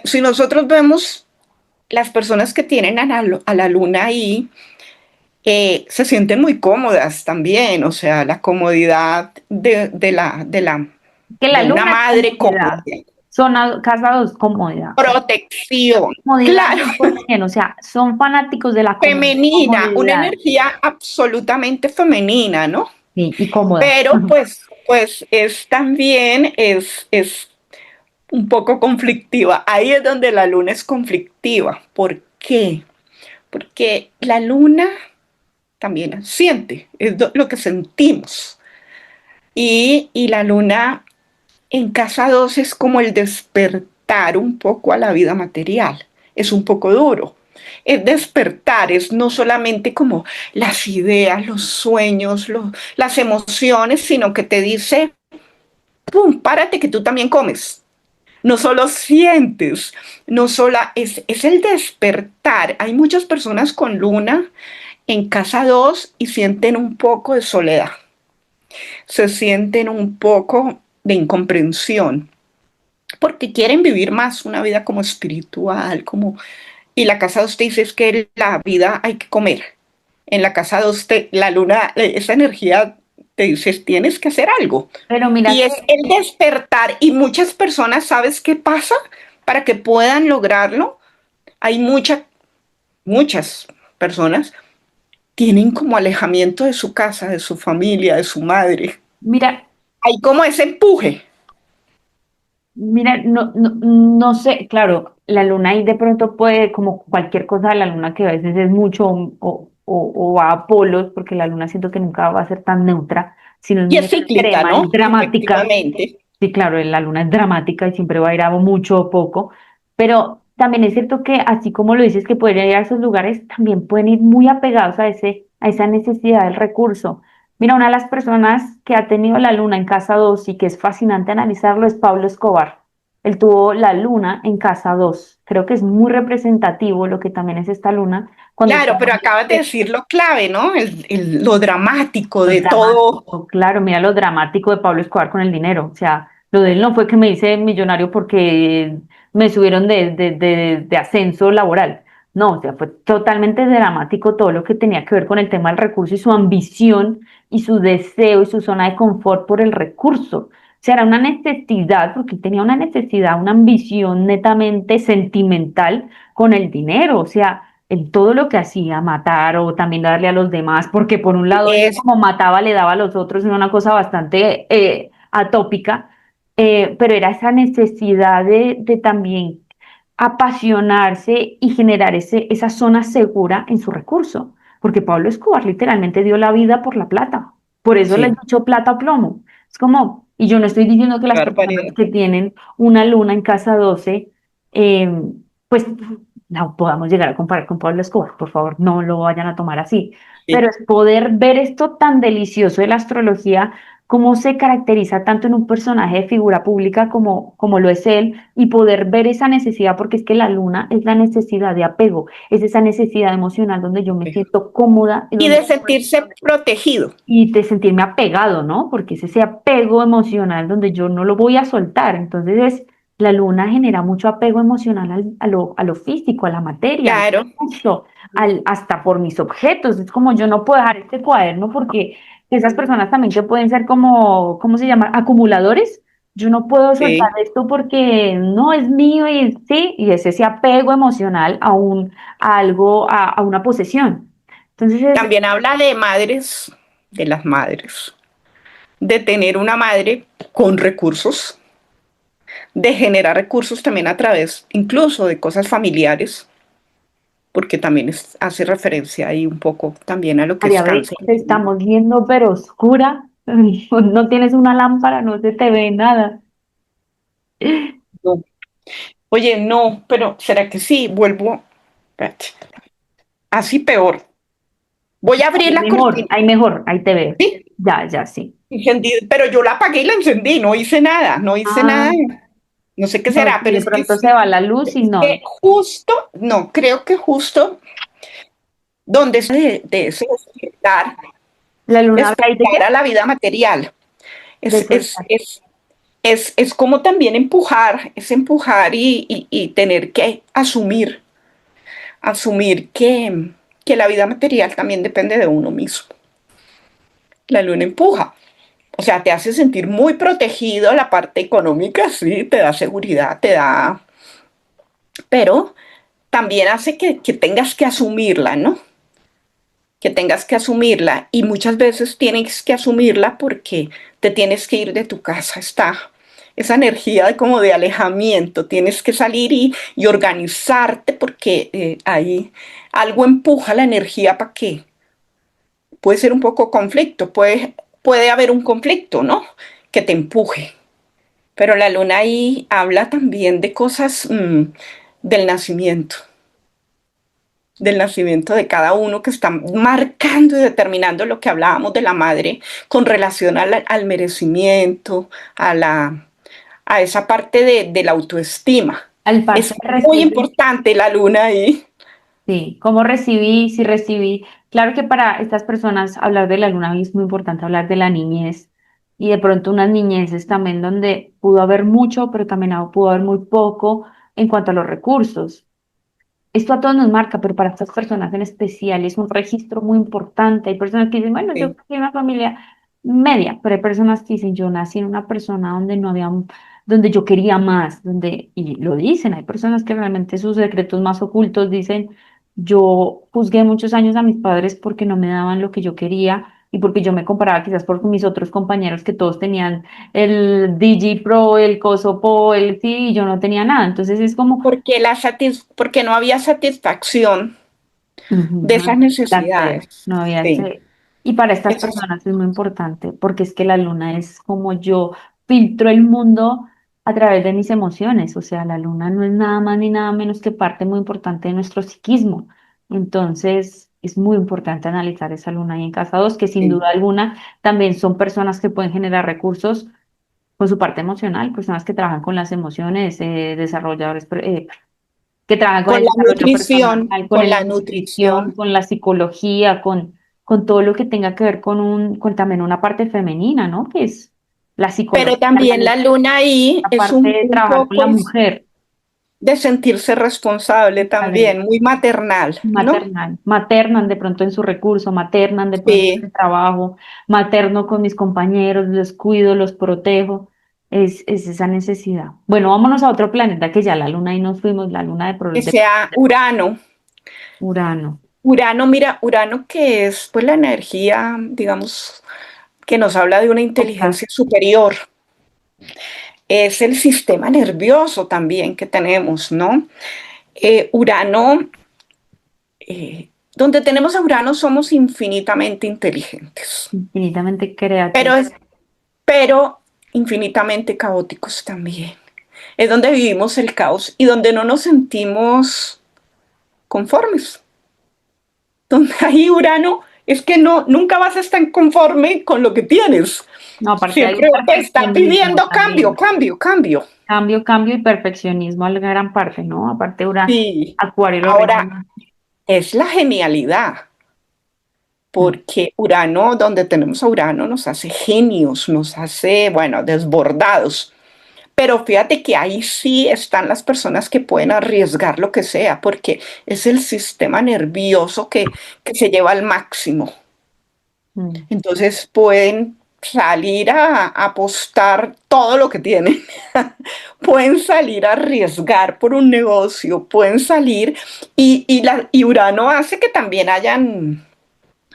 Si nosotros vemos las personas que tienen a la luna ahí, se sienten muy cómodas también, o sea, la comodidad Que la de una luna es madre cómoda, comodidad. Son casados, comodidad. O sea, protección, comodidad claro, 100%. O sea, son fanáticos de la femenina, una comodidad. energía absolutamente femenina, ¿no? Sí, y cómoda. Pero pues es también, es un poco conflictiva. Ahí es donde la luna es conflictiva. ¿Por qué? Porque la luna también siente, es lo que sentimos. Y la luna en casa 2 es como el despertar un poco a la vida material. Es un poco duro. Es despertar, es no solamente como las ideas, los sueños, las emociones, sino que te dice, ¡pum!, párate que tú también comes. No solo sientes, no solo es el despertar. Hay muchas personas con luna en casa 2 y sienten un poco de soledad, se sienten un poco de incomprensión, porque quieren vivir más una vida como espiritual, como... Y la casa 2 te dice es que la vida hay que comer. En la casa 2 la luna, esa energía te dice tienes que hacer algo. Pero mira Y que, es el despertar. Y muchas personas, ¿sabes qué pasa? Para que puedan lograrlo, hay muchas personas tienen como alejamiento de su casa, de su familia, de su madre. mira, Hay como ese empuje. Mira, no sé, claro, la luna ahí de pronto puede, como cualquier cosa de la luna que a veces es mucho o va a polos, porque la luna siento que nunca va a ser tan neutra, sino es Y muy es cíclica, extrema, es ¿no? dramática. Efectivamente. Sí, claro, la luna es dramática y siempre va a ir a mucho o poco, pero también es cierto que así como lo dices que pueden ir a esos lugares, también pueden ir muy apegados a esa necesidad del recurso. Mira, una de las personas que ha tenido la luna en casa 2 y que es fascinante analizarlo es Pablo Escobar. Él tuvo la luna en casa 2. Creo que es muy representativo lo que también es esta luna cuando Claro, estamos pero acabas de decir lo clave, ¿no? Lo dramático lo de todo. dramático, claro, mira lo dramático de Pablo Escobar con el dinero. O sea, lo de él no fue que me hice millonario porque me subieron de ascenso laboral. No, o sea, fue totalmente dramático todo lo que tenía que ver con el tema del recurso y su ambición y su deseo y su zona de confort por el recurso. O sea, era una necesidad, porque él tenía una necesidad, una ambición netamente sentimental con el dinero. O sea, en todo lo que hacía, matar o también darle a los demás, porque por un lado él Es, como mataba, le daba a los otros, era una cosa bastante atópica, pero era esa necesidad de también apasionarse y generar esa zona segura en su recurso, porque Pablo Escobar literalmente dio la vida por la plata, por eso le he sí, dicho plata o plomo. Es como, y yo no estoy diciendo que qué las personas barbaridad. que tienen una luna en casa 12 eh, pues no podamos llegar a comparar con Pablo Escobar, por favor, no lo vayan a tomar así, pero Sí. es poder ver esto tan delicioso de la astrología, cómo se caracteriza tanto en un personaje de figura pública como lo es él, y poder ver esa necesidad, porque es que la luna es la necesidad de apego, es esa necesidad emocional donde yo me siento cómoda y Y donde de sentirse protegido. y de sentirme apegado, ¿no? Porque es ese apego emocional donde yo no lo voy a soltar. Entonces, la luna genera mucho apego emocional a lo físico, a la materia, al Claro, uso, hasta por mis objetos. Es como yo no puedo dejar este cuaderno porque esas personas también que pueden ser como, ¿cómo se llama? Acumuladores. Yo no puedo soltar sí. esto porque no es mío y sí, y es ese apego emocional a algo, a una posesión. Entonces, También habla de madres, de las madres, de tener una madre con recursos, de generar recursos también a través incluso de cosas familiares, porque también hace referencia ahí un poco también a lo que es María, ve, cáncer. te estamos viendo, pero oscura. No tienes una lámpara, no se te ve nada. No. Oye, no, pero ¿será que sí? Vuelvo. Espérate. Así peor. Voy a abrir la cortina. Hay mejor, ahí te veo. ¿Sí? Ya, ya, sí. Encendí, pero yo la apagué y la encendí, no hice nada, no hice nada. Ah, No sé qué no, será, si pero de es que, pronto se va la luz y no. justo, no, creo que justo donde es de ese despertar, La luna habla ahí de despertar qué? a la vida material, De es, es, soltar. es, es como también empujar, es empujar y tener que asumir que la vida material también depende de uno mismo. La luna empuja, o sea, te hace sentir muy protegido la parte económica, sí, te da seguridad, te da, pero también hace que tengas que asumirla, ¿no? Que tengas que asumirla y muchas veces tienes que asumirla porque te tienes que ir de tu casa, está. esa energía de como de alejamiento. Tienes que salir y organizarte porque ahí algo empuja la energía para que puede ser un poco conflicto, puede haber un conflicto, ¿no? Que te empuje. Pero la luna ahí habla también de cosas del nacimiento, del nacimiento de cada uno que está marcando y determinando lo que hablábamos de la madre con relación al merecimiento, a esa parte de la autoestima. Al parte Es de muy recibir. importante la luna ahí. Sí, cómo recibí, si recibí. Claro que para estas personas hablar de la luna es muy importante hablar de la niñez y de pronto unas niñeces también donde pudo haber mucho, pero también pudo haber muy poco en cuanto a los recursos. Esto a todos nos marca, pero para estas personas en especial es un registro muy importante. Hay personas que dicen, bueno, yo Sí. crecí en una familia media, pero hay personas que dicen, yo nací en una persona donde no había, donde yo quería más, donde, y lo dicen, hay personas que realmente sus secretos más ocultos dicen, yo juzgué muchos años a mis padres porque no me daban lo que yo quería y porque yo me comparaba quizás por mis otros compañeros que todos tenían el Digi Pro, el Coso Pro, el sí, y yo no tenía nada. Entonces es como Porque no había satisfacción ujú, de no esas había placer, necesidades. no había Sí, ese. Y para estas eso es. personas es muy importante porque es que la luna es como yo filtro el mundo a través de mis emociones. O sea, la luna no es nada más ni nada menos que parte muy importante de nuestro psiquismo. Entonces, es muy importante analizar esa luna ahí en casa 2 que sin Sí. duda alguna también son personas que pueden generar recursos con su parte emocional, personas que trabajan con las emociones, desarrolladores, que trabajan con Con el la desarrollo personal, nutrición, con con la la nutrición, nutrición. con la psicología, con todo lo que tenga que ver con también una parte femenina, ¿no? Que es la Pero psicología, también la luna ahí la es parte de un trabajar con poco la mujer, de sentirse responsable agrego, también, muy maternal, ¿no? maternal, maternan de pronto en su recurso, maternan de pronto en Sí, el trabajo, materno con mis compañeros, los cuido, los protejo. Es esa necesidad. Bueno, vámonos a otro planeta que ya la luna y nos fuimos, la luna que de sea Urano. Urano. Urano, mira, Urano que es pues la energía, digamos, que nos habla de una Total. inteligencia superior. Es el sistema nervioso también que tenemos, ¿no? Urano, donde tenemos a Urano somos infinitamente inteligentes, Infinitamente pero, creativo. pero infinitamente caóticos también. Es donde vivimos el caos y donde no nos sentimos conformes. Donde hay Urano es que no, nunca vas a estar conforme con lo que tienes. No, aparte hay un Siempre te está perfeccionismo pidiendo cambio, también. cambio, cambio. Cambio, cambio y perfeccionismo a la gran parte, ¿no? Aparte, Sí. Acuario lo Ahora, regula. es la genialidad, Mm. porque Urano, donde tenemos a Urano, nos hace genios, nos hace, bueno, desbordados. Pero fíjate que ahí sí están las personas que pueden arriesgar lo que sea, porque es el sistema nervioso que se lleva al máximo. Mm. Entonces pueden salir a apostar todo lo que tienen, pueden salir a arriesgar por un negocio, pueden salir y Urano hace que también hayan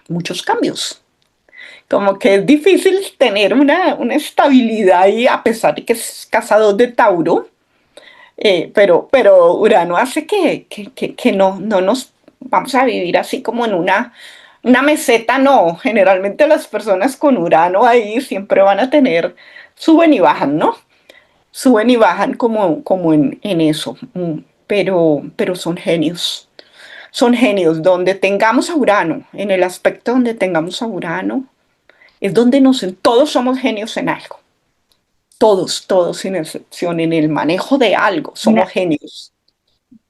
muchos cambios. Como que es difícil tener una estabilidad ahí a pesar de que es casado de Tauro, pero Urano hace que no nos vamos a vivir así como en una meseta, no. Generalmente las personas con Urano ahí siempre van a tener, suben y bajan, ¿no? Suben y bajan como en eso. Pero son genios. Son genios. Donde tengamos a Urano, en el aspecto donde tengamos a Urano, es donde todos somos genios en algo. Todos, todos sin excepción, en el manejo de algo, somos Mira, genios.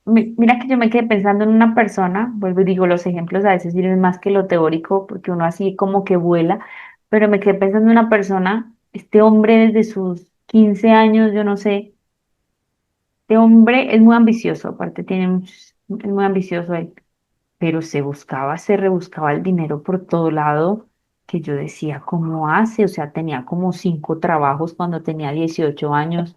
mira que yo me quedé pensando en una persona, vuelvo y digo, los ejemplos a veces sirven más que lo teórico, porque uno así como que vuela, pero me quedé pensando en una persona, este hombre desde sus 15 años, yo no sé, este hombre es muy ambicioso, aparte es muy ambicioso él, pero se rebuscaba el dinero por todo lado. que yo decía, ¿cómo hace? O sea, tenía como 5 trabajos cuando tenía 18 años.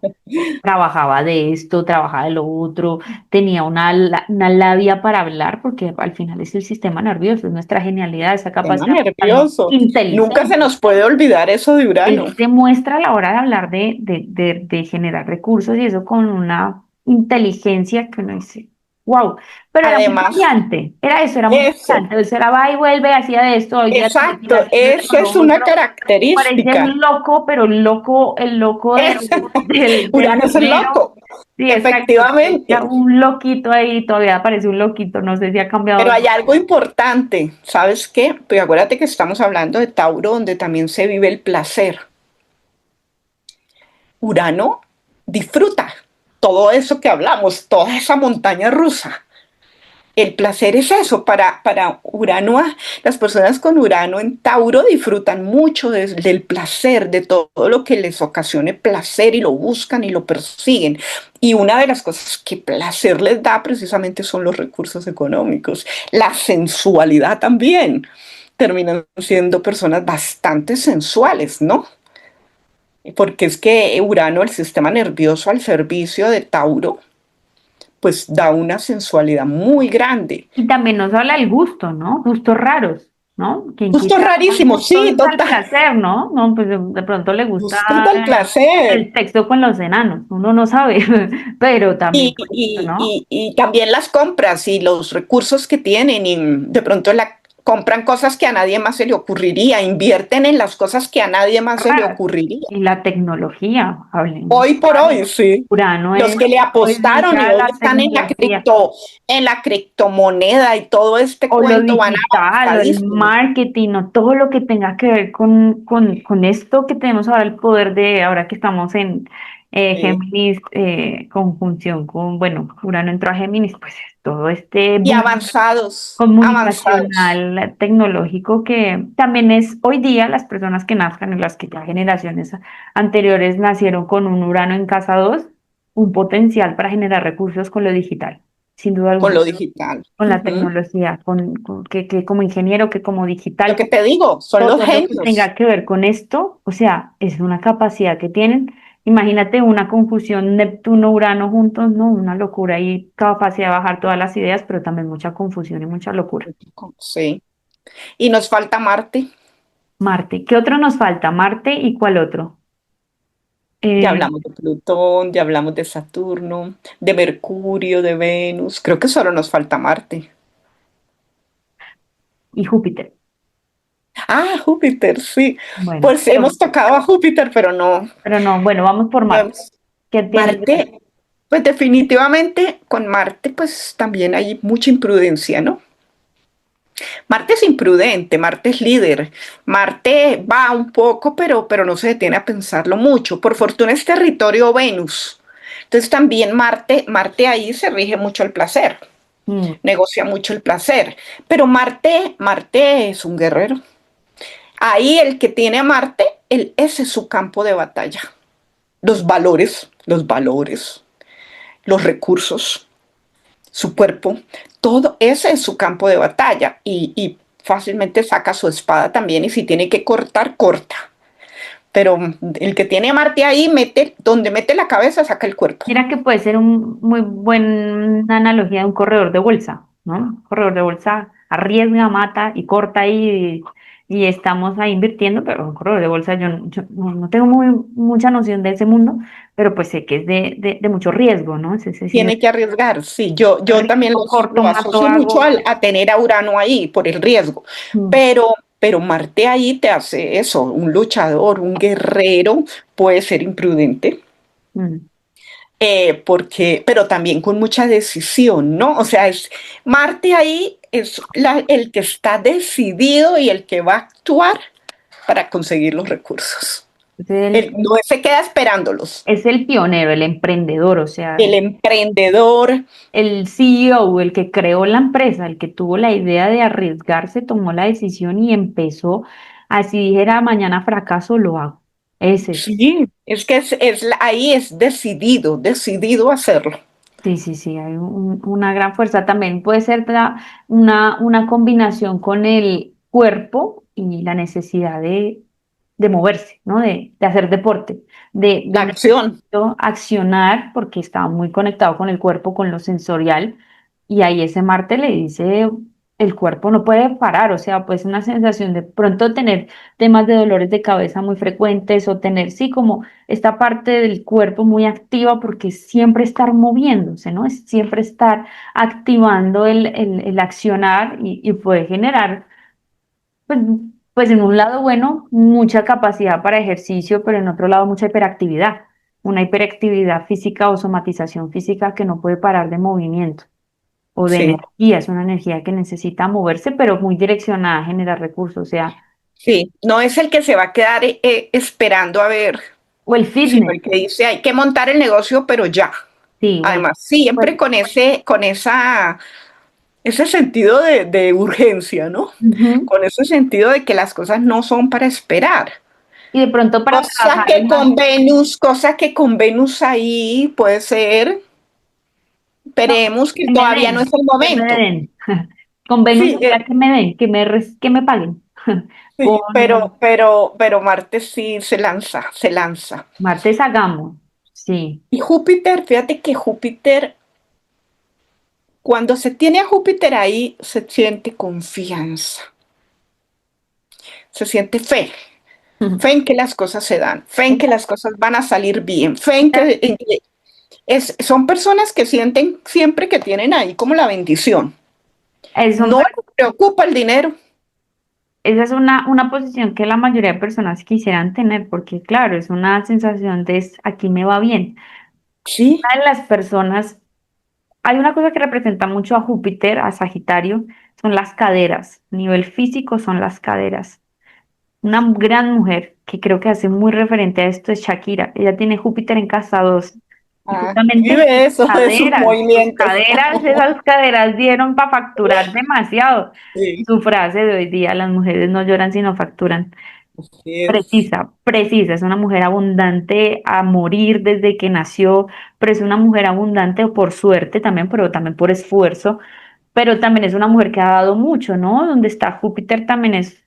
Trabajaba de esto, trabajaba de lo otro, tenía una labia para hablar, porque al final es el sistema nervioso, es nuestra genialidad, esa Tema capacidad mental nervioso. Nunca se inteligente. nos puede olvidar eso de Urano. Él demuestra a la hora de hablar de generar recursos y eso con una inteligencia que uno dice, wow, pero era muy Además, brillante, era eso, era muy eso, brillante, o sea, era va y vuelve, hacía de esto, hoy día tiene exacto, financiero con esa lo es una otro, parece característica. un loco, pero el loco Es, del Urano es el dinero, loco, sí, exacto, parecía efectivamente. un loquito ahí, todavía parece un loquito, no sé si ha Pero cambiado. hay algo importante, ¿sabes qué? Pues acuérdate que estamos hablando de Tauro, donde también se vive el placer. Urano disfruta todo eso que hablamos, toda esa montaña rusa. El placer es eso, para Urano, las personas con Urano en Tauro disfrutan mucho del placer, de todo lo que les ocasione placer y lo buscan y lo persiguen. Y una de las cosas que placer les da precisamente son los recursos económicos, la sensualidad también. Terminan siendo personas bastante sensuales, ¿no? Porque es que Urano, el sistema nervioso al servicio de Tauro, pues da una sensualidad muy grande. Y también nos habla del gusto, ¿no? Gustos raros, ¿no? Quien Justo quita rarísimo, gustos sí, al total. placer, ¿no? No, pues de pronto le gusta Gustos del placer. el sexo con los enanos, uno no sabe, pero también, pues, ¿no? Y también las compras y los recursos que tienen y de pronto compran cosas que a nadie más se le ocurriría, invierten en las cosas que a nadie más se le Raras. ocurriría. Y la tecnología, hablemos Hoy por claro. hoy, sí. Urano Los es que le hoy apostaron y día hoy la están tecnología. en la criptomoneda y todo este O lo cuento van digital, o el avanzadísimos. marketing, o todo lo que tenga que ver con esto que tenemos ahora, el poder de, ahora que estamos en Sí. Géminis, conjunción con, bueno, Urano entró a Géminis, pues todo este Y boom avanzados, avanzados. comunicacional, tecnológico, que también es hoy día las personas que nazcan en las que ya generaciones anteriores nacieron con un Urano en casa 2 un potencial para generar recursos con lo digital, sin duda Con alguna lo digital. con la Ujú. tecnología, que como ingeniero, que como Lo digital, que con te digo, son los todo lo que genios. tenga que ver con esto, o sea, es una capacidad que tienen. Imagínate una confusión Neptuno-Urano juntos, ¿no? Una locura y capacidad de bajar todas las ideas, pero también mucha confusión y mucha locura. Sí. Y nos falta Marte. Marte, ¿qué otro nos falta? Marte y cuál otro? Ya Eh, hablamos de Plutón, ya hablamos de Saturno, de Mercurio, de Venus. Creo que solo nos falta Marte. y Júpiter. Ah, Júpiter, sí. Bueno, Pues hemos tocado a Júpiter, pero no, pero no, bueno, vamos por no Marte. hemos. ¿Qué tienes de Marte? Marte, pues definitivamente con Marte, pues también hay mucha imprudencia, ¿no? Marte es imprudente, Marte es líder, Marte va un poco, pero no se detiene a pensarlo mucho. Por fortuna es territorio Venus. Entonces también Marte ahí se rige mucho el placer, Mm, negocia mucho el placer. Pero Marte es un guerrero. Ahí el que tiene a Marte, ese es su campo de batalla. Los valores, los recursos, su cuerpo, todo ese es su campo de batalla y fácilmente saca su espada también y si tiene que cortar, corta. Pero el que tiene a Marte ahí, donde mete la cabeza, saca el cuerpo. Mira que puede ser un muy buena analogía de un corredor de bolsa, ¿no? Un corredor de bolsa arriesga, mata y corta ahí y estamos ahí invirtiendo, pero un corredor de bolsa yo no tengo mucha noción de ese mundo, pero pues sé que es de mucho riesgo, ¿no? Ese sí Tiene que arriesgar, sí. Yo también riesgo corto, lo mato, asocio mucho hago. a tener a Urano ahí por el riesgo. Mm, Pero Marte ahí te hace eso, un luchador, un guerrero, puede ser imprudente. mm. Pero también con mucha decisión, ¿no? O sea, Marte ahí es el que está decidido y el que va a actuar para conseguir los recursos. Es el, Él no se queda esperándolos. es el pionero, el emprendedor, o sea, El emprendedor, el CEO, el que creó la empresa, el que tuvo la idea de arriesgarse, tomó la decisión y empezó, así dijera, mañana fracaso, lo hago. Ese es. sí, es que ahí es decidido hacerlo. Sí, sí, sí, hay una gran fuerza. También puede ser una combinación con cuerpo y la necesidad de moverse, ¿no? De hacer deporte, La de acción. necesito accionar porque estaba muy conectado con el cuerpo, con lo sensorial, y ahí ese Marte le dice, el cuerpo no puede parar, o sea, pues una sensación de pronto tener temas de dolores de cabeza muy frecuentes o tener, sí, como esta parte del cuerpo muy activa porque es siempre estar moviéndose, ¿no? Es siempre estar activando el accionar y puede generar, pues, pues en un lado bueno, mucha capacidad para ejercicio, pero en otro lado mucha hiperactividad, una hiperactividad física o somatización física que no puede parar de movimiento o de Sí, energía, es una energía que necesita moverse, pero muy direccionada a generar recursos, o sea, sí. No es el que se va a quedar esperando a ver, o el sino fitness, el que dice hay que montar el negocio, pero ya. sí, o el, Además, o siempre el- con ese sentido de urgencia, ¿no? ujú. Con ese sentido de que las cosas no son para esperar. Y de pronto para Cosa trabajar que más, con Venus ahí puede ser, no, esperemos que que me todavía no es den, el que me momento. den, con Venus Sí, sería que me den, que me paguen, sí, con pero Marte sí se lanza, se lanza. Martes hagamos, sí. Y Júpiter, fíjate que Júpiter, cuando se tiene a Júpiter ahí, se siente confianza, se siente fe, fe en que las cosas se dan, fe en que las cosas van a salir bien, fe en que son personas que sienten siempre que tienen ahí como la bendición. Eso No les preocupa el dinero. esa es una posición que la mayoría de personas quisieran tener, porque claro, es una sensación de aquí me va bien. Sí. Una de las personas, hay una cosa que representa mucho a Júpiter, a Sagitario, son las caderas. A nivel físico son las caderas. Una gran mujer que creo que hace muy referente a esto es Shakira. Ella tiene Júpiter en casa 2 y Ah, justamente vive eso de sus movimientos. esas caderas dieron para facturar demasiado. Sí, Su frase de hoy día, las mujeres no lloran sino facturan. así es. Precisa, precisa, es una mujer abundante a morir desde que nació, pero es una mujer abundante por suerte también, pero también por esfuerzo, pero también es una mujer que ha dado mucho, ¿no? Donde está Júpiter también es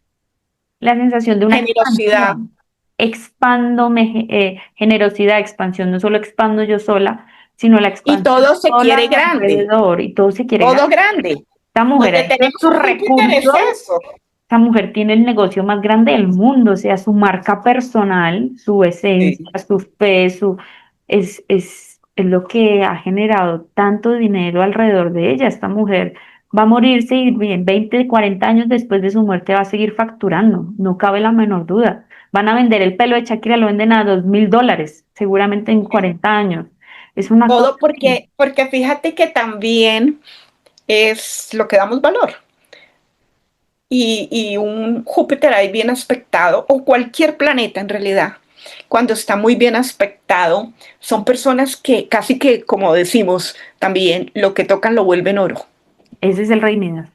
la sensación de una Generosidad. expansión. Expando, generosidad, expansión, no solo expando yo sola, sino la Y expansión todo se todo a quiere mi grande, alrededor y todo se quiere ganar. todo grande. Esta mujer Donde ha hecho tenemos sus a Júpiter es recursos. eso. Esa mujer tiene el negocio más grande del mundo, o sea, su marca personal, su esencia, Sí. su fe, es lo que ha generado tanto dinero alrededor de ella. Esta mujer va a morirse y bien, 20, 40 años después de su muerte va a seguir facturando, no cabe la menor duda. Van a vender el pelo de Shakira, lo venden a $2.000, seguramente en 40 años. Es una cosa Todo que porque fíjate que también es lo que damos valor. Y un Júpiter ahí bien aspectado, o cualquier planeta en realidad, cuando está muy bien aspectado, son personas que casi que, como decimos también, lo que tocan lo vuelven oro. ese es el rey Midas.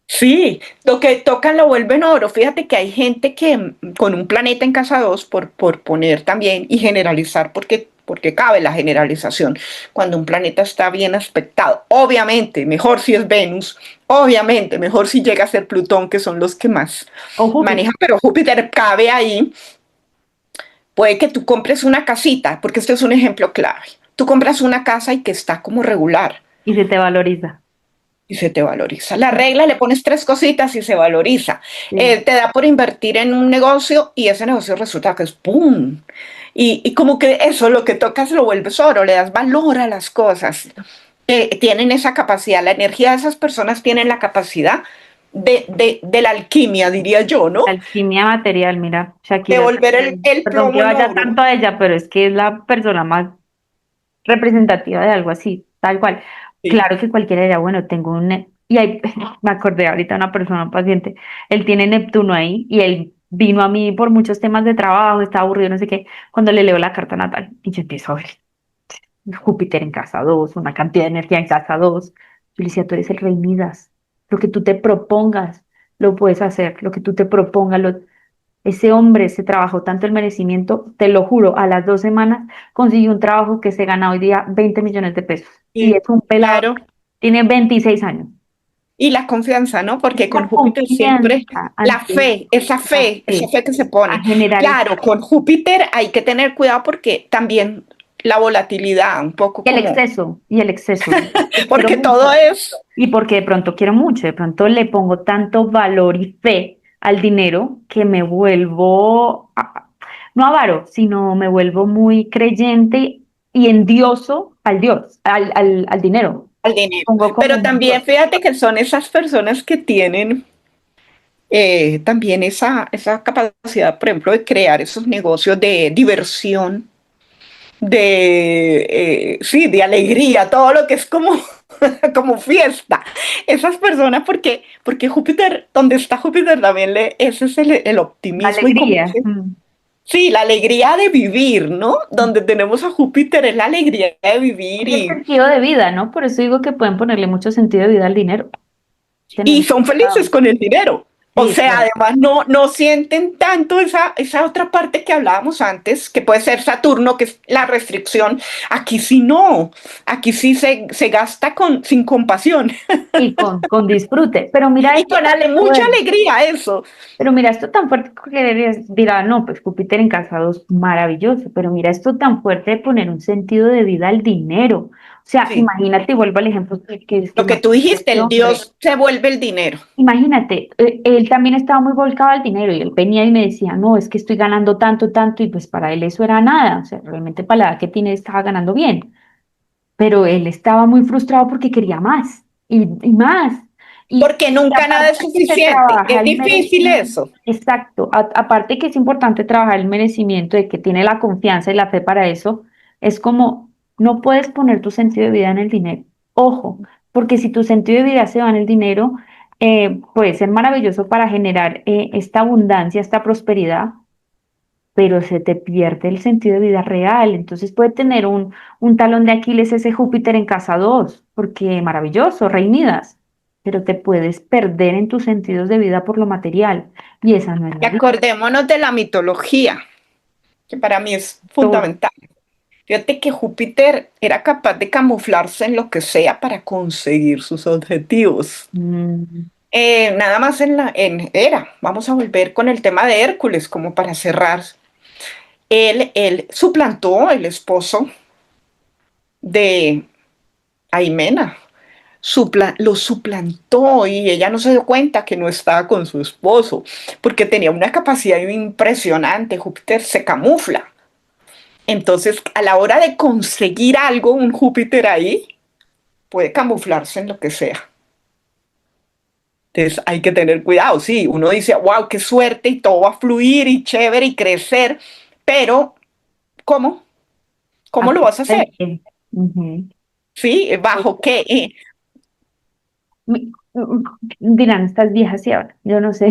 Sí, lo que tocan lo vuelven oro. Fíjate que hay gente que con un planeta en casa 2, por poner también y generalizar, porque cabe la generalización, cuando un planeta está bien aspectado, obviamente mejor si es Venus, obviamente mejor si llega a ser Plutón, que son los que más O Júpiter, manejan, pero Júpiter cabe ahí. Puede que tú compres una casita, porque este es un ejemplo clave. Tú compras una casa y que está como regular y se te valoriza. y se te valoriza. La regla, le pones tres cositas y se valoriza. Sí. Te da por invertir en un negocio y ese negocio resulta que es ¡pum! Y como que eso, lo que tocas lo vuelves oro, le das valor a las cosas. Tienen esa capacidad, la energía de esas personas tienen la capacidad de la alquimia, diría yo, ¿no? Alquimia material, mira, De Shakira, volver el perdón que plomo en vaya oro. tanto a ella, pero es que es la persona más representativa de algo así, tal cual. Sí. Claro que cualquiera dirá, bueno, tengo y ahí, me acordé ahorita de una persona, un paciente, él tiene Neptuno ahí y él vino a mí por muchos temas de trabajo, estaba aburrido, no sé qué, cuando le leo la carta natal y yo empiezo a ver Júpiter en casa 2 una cantidad de energía en casa 2. Yo le decía, tú eres el rey Midas, lo que tú te propongas, lo puedes hacer, lo que tú te propongas, ese hombre se trabajó tanto el merecimiento, te lo juro, a las 2 semanas consiguió un trabajo que se gana hoy día 20 millones de pesos. Y Sí, es un pelado, claro. tiene 26 años. Y la confianza, ¿no? Porque con esa Júpiter siempre confianza la ante fe, esa la fe, esa fe, fe que se a pone. generar Claro, con Júpiter hay que tener cuidado porque también la volatilidad, un poco como, y el exceso, que quiero porque todo mucho. es, Y porque de pronto quiero mucho, de pronto le pongo tanto valor y fe al dinero que me vuelvo, no avaro, sino me vuelvo muy creyente y endioso al Dios, al dinero. al dinero. Pongo como Pero un Dios. también fíjate que son esas personas que tienen también esa capacidad, por ejemplo, de crear esos negocios de diversión, sí, de alegría, todo lo que es como, como fiesta. Esas personas, porque Júpiter, donde está Júpiter también, ese es el La optimismo y como alegría. sí, la alegría de vivir, ¿no? Donde tenemos a Júpiter es la alegría de vivir Es el sentido de vida, ¿no? Por eso digo que pueden ponerle mucho sentido de vida al dinero. y Tenemos son felices con el dinero. O sí, sea, claro. además no sienten tanto esa otra parte que hablábamos antes, que puede ser Saturno, que es la restricción. Aquí sí no, aquí sí se gasta sin compasión Y con disfrute. Pero mira y esto con tan mucha fuerte. alegría eso. Pero mira esto tan fuerte que dirá, no, pues Júpiter en casa 2, maravilloso. Pero mira esto tan fuerte de poner un sentido de vida al dinero. O sea, Sí, imagínate, vuelvo al ejemplo que lo que me tú puso dijiste, este el hombre. Dios se vuelve el dinero. Imagínate, él también estaba muy volcado al dinero y él venía y me decía, no, es que estoy ganando tanto, tanto, y pues para él eso era nada. O sea, realmente para la edad que tiene estaba ganando bien. Pero él estaba muy frustrado porque quería más y más. Porque Y nunca nada aparte es que se suficiente. trabaja Es el difícil merecimiento, eso. exacto, aparte que es importante trabajar el merecimiento de que tiene la confianza y la fe para eso, es como no puedes poner tu sentido de vida en el dinero. Ojo, porque si tu sentido de vida se va en el dinero, puede ser maravilloso para generar esta abundancia, esta prosperidad, pero se te pierde el sentido de vida real. Entonces puede tener un talón de Aquiles ese Júpiter en casa 2 porque maravilloso, reinidas, pero te puedes perder en tus sentidos de vida por lo material. Y esa no es Y la vida. acordémonos de la mitología, que para mí es Todo. fundamental. Fíjate que Júpiter era capaz de camuflarse en lo que sea para conseguir sus objetivos. Mm, Nada más vamos a volver con el tema de Hércules, como para cerrar. Él suplantó el esposo de Aimena, lo suplantó y ella no se dio cuenta que no estaba con su esposo, porque tenía una capacidad impresionante. Júpiter se camufla. Entonces, a la hora de conseguir algo, un Júpiter ahí puede camuflarse en lo que sea. Entonces, hay que tener cuidado. Sí, uno dice, wow, qué suerte y todo va a fluir y chévere y crecer, pero ¿cómo? ¿a ¿Cómo lo vas a costa de hacer? qué? Ujú. ¿Sí? ¿Bajo qué? Mi- Dirán estas viejas y ahora, yo no sé,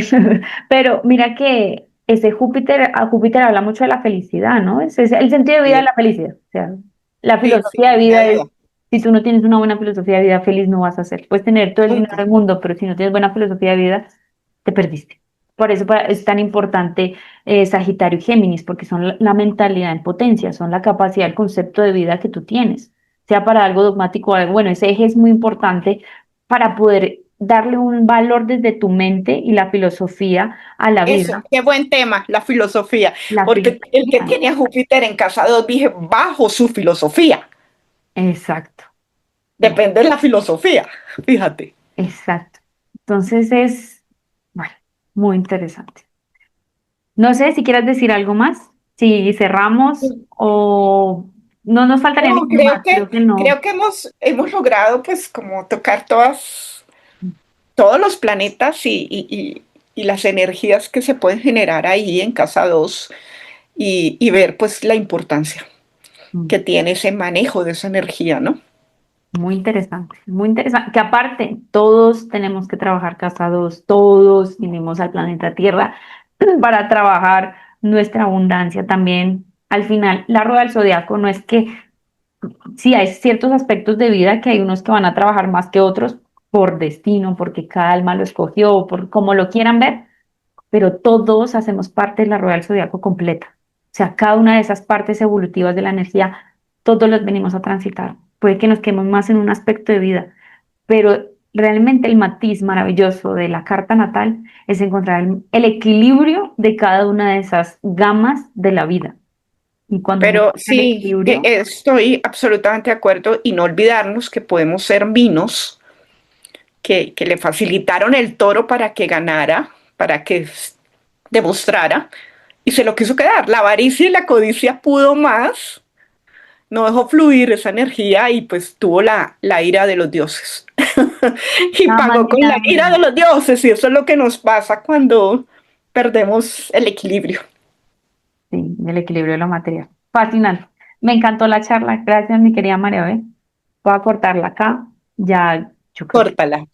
pero mira que ese Júpiter, a Júpiter habla mucho de la felicidad, ¿no? Ese es el sentido de vida de Sí, la felicidad. O sea, la sí, filosofía sin de ninguna vida es, duda. si tú no tienes una buena filosofía de vida feliz, no vas a ser. Puedes tener todo el dinero Nunca. del mundo, pero si no tienes buena filosofía de vida, te perdiste. Por eso es tan importante Sagitario y Géminis, porque son la mentalidad en potencia, son la capacidad, el concepto de vida que tú tienes, sea para algo dogmático o algo. Bueno, ese eje es muy importante para poder darle un valor desde tu mente y la filosofía a la Eso, vida, qué buen tema, la filosofía. la Porque el que filosofía. tiene a Júpiter en casa 2 dije, bajo su filosofía. Exacto, Depende de la filosofía, fíjate. exacto. Entonces es, bueno, muy interesante. No sé si quieras decir algo más, si cerramos o no nos faltaría No, ninguno más, creo que no. creo que hemos logrado pues como tocar todos los planetas y las energías que se pueden generar ahí en casa 2 y ver pues la importancia Mm, que tiene ese manejo de esa energía, ¿no? muy interesante, muy interesante. Que aparte, todos tenemos que trabajar casados, todos vinimos al planeta Tierra para trabajar nuestra abundancia también. Al final, la rueda del zodiaco no es que sí hay ciertos aspectos de vida que hay unos que van a trabajar más que otros por destino, porque cada alma lo escogió, por como lo quieran ver, pero todos hacemos parte de la rueda del zodiaco completa. O sea, cada una de esas partes evolutivas de la energía, todos los venimos a transitar. Puede que nos quedemos más en un aspecto de vida, pero realmente el matiz maravilloso de la carta natal es encontrar el equilibrio de cada una de esas gamas de la vida. Y cuando uno Pero encuentra el sí, equilibrio, estoy absolutamente de acuerdo y no olvidarnos que podemos ser vinos que le facilitaron el toro para que ganara, para que demostrara, y se lo quiso quedar. La avaricia y la codicia pudo más, no dejó fluir esa energía y pues tuvo la ira de los dioses. Y cada pagó con la manera, ira de los dioses, y eso es lo que nos pasa cuando perdemos el equilibrio. sí, el equilibrio de lo material. Fascinante. Me encantó la charla. Gracias, mi querida María B. Voy a cortarla acá. Ya, yo creo que Córtala.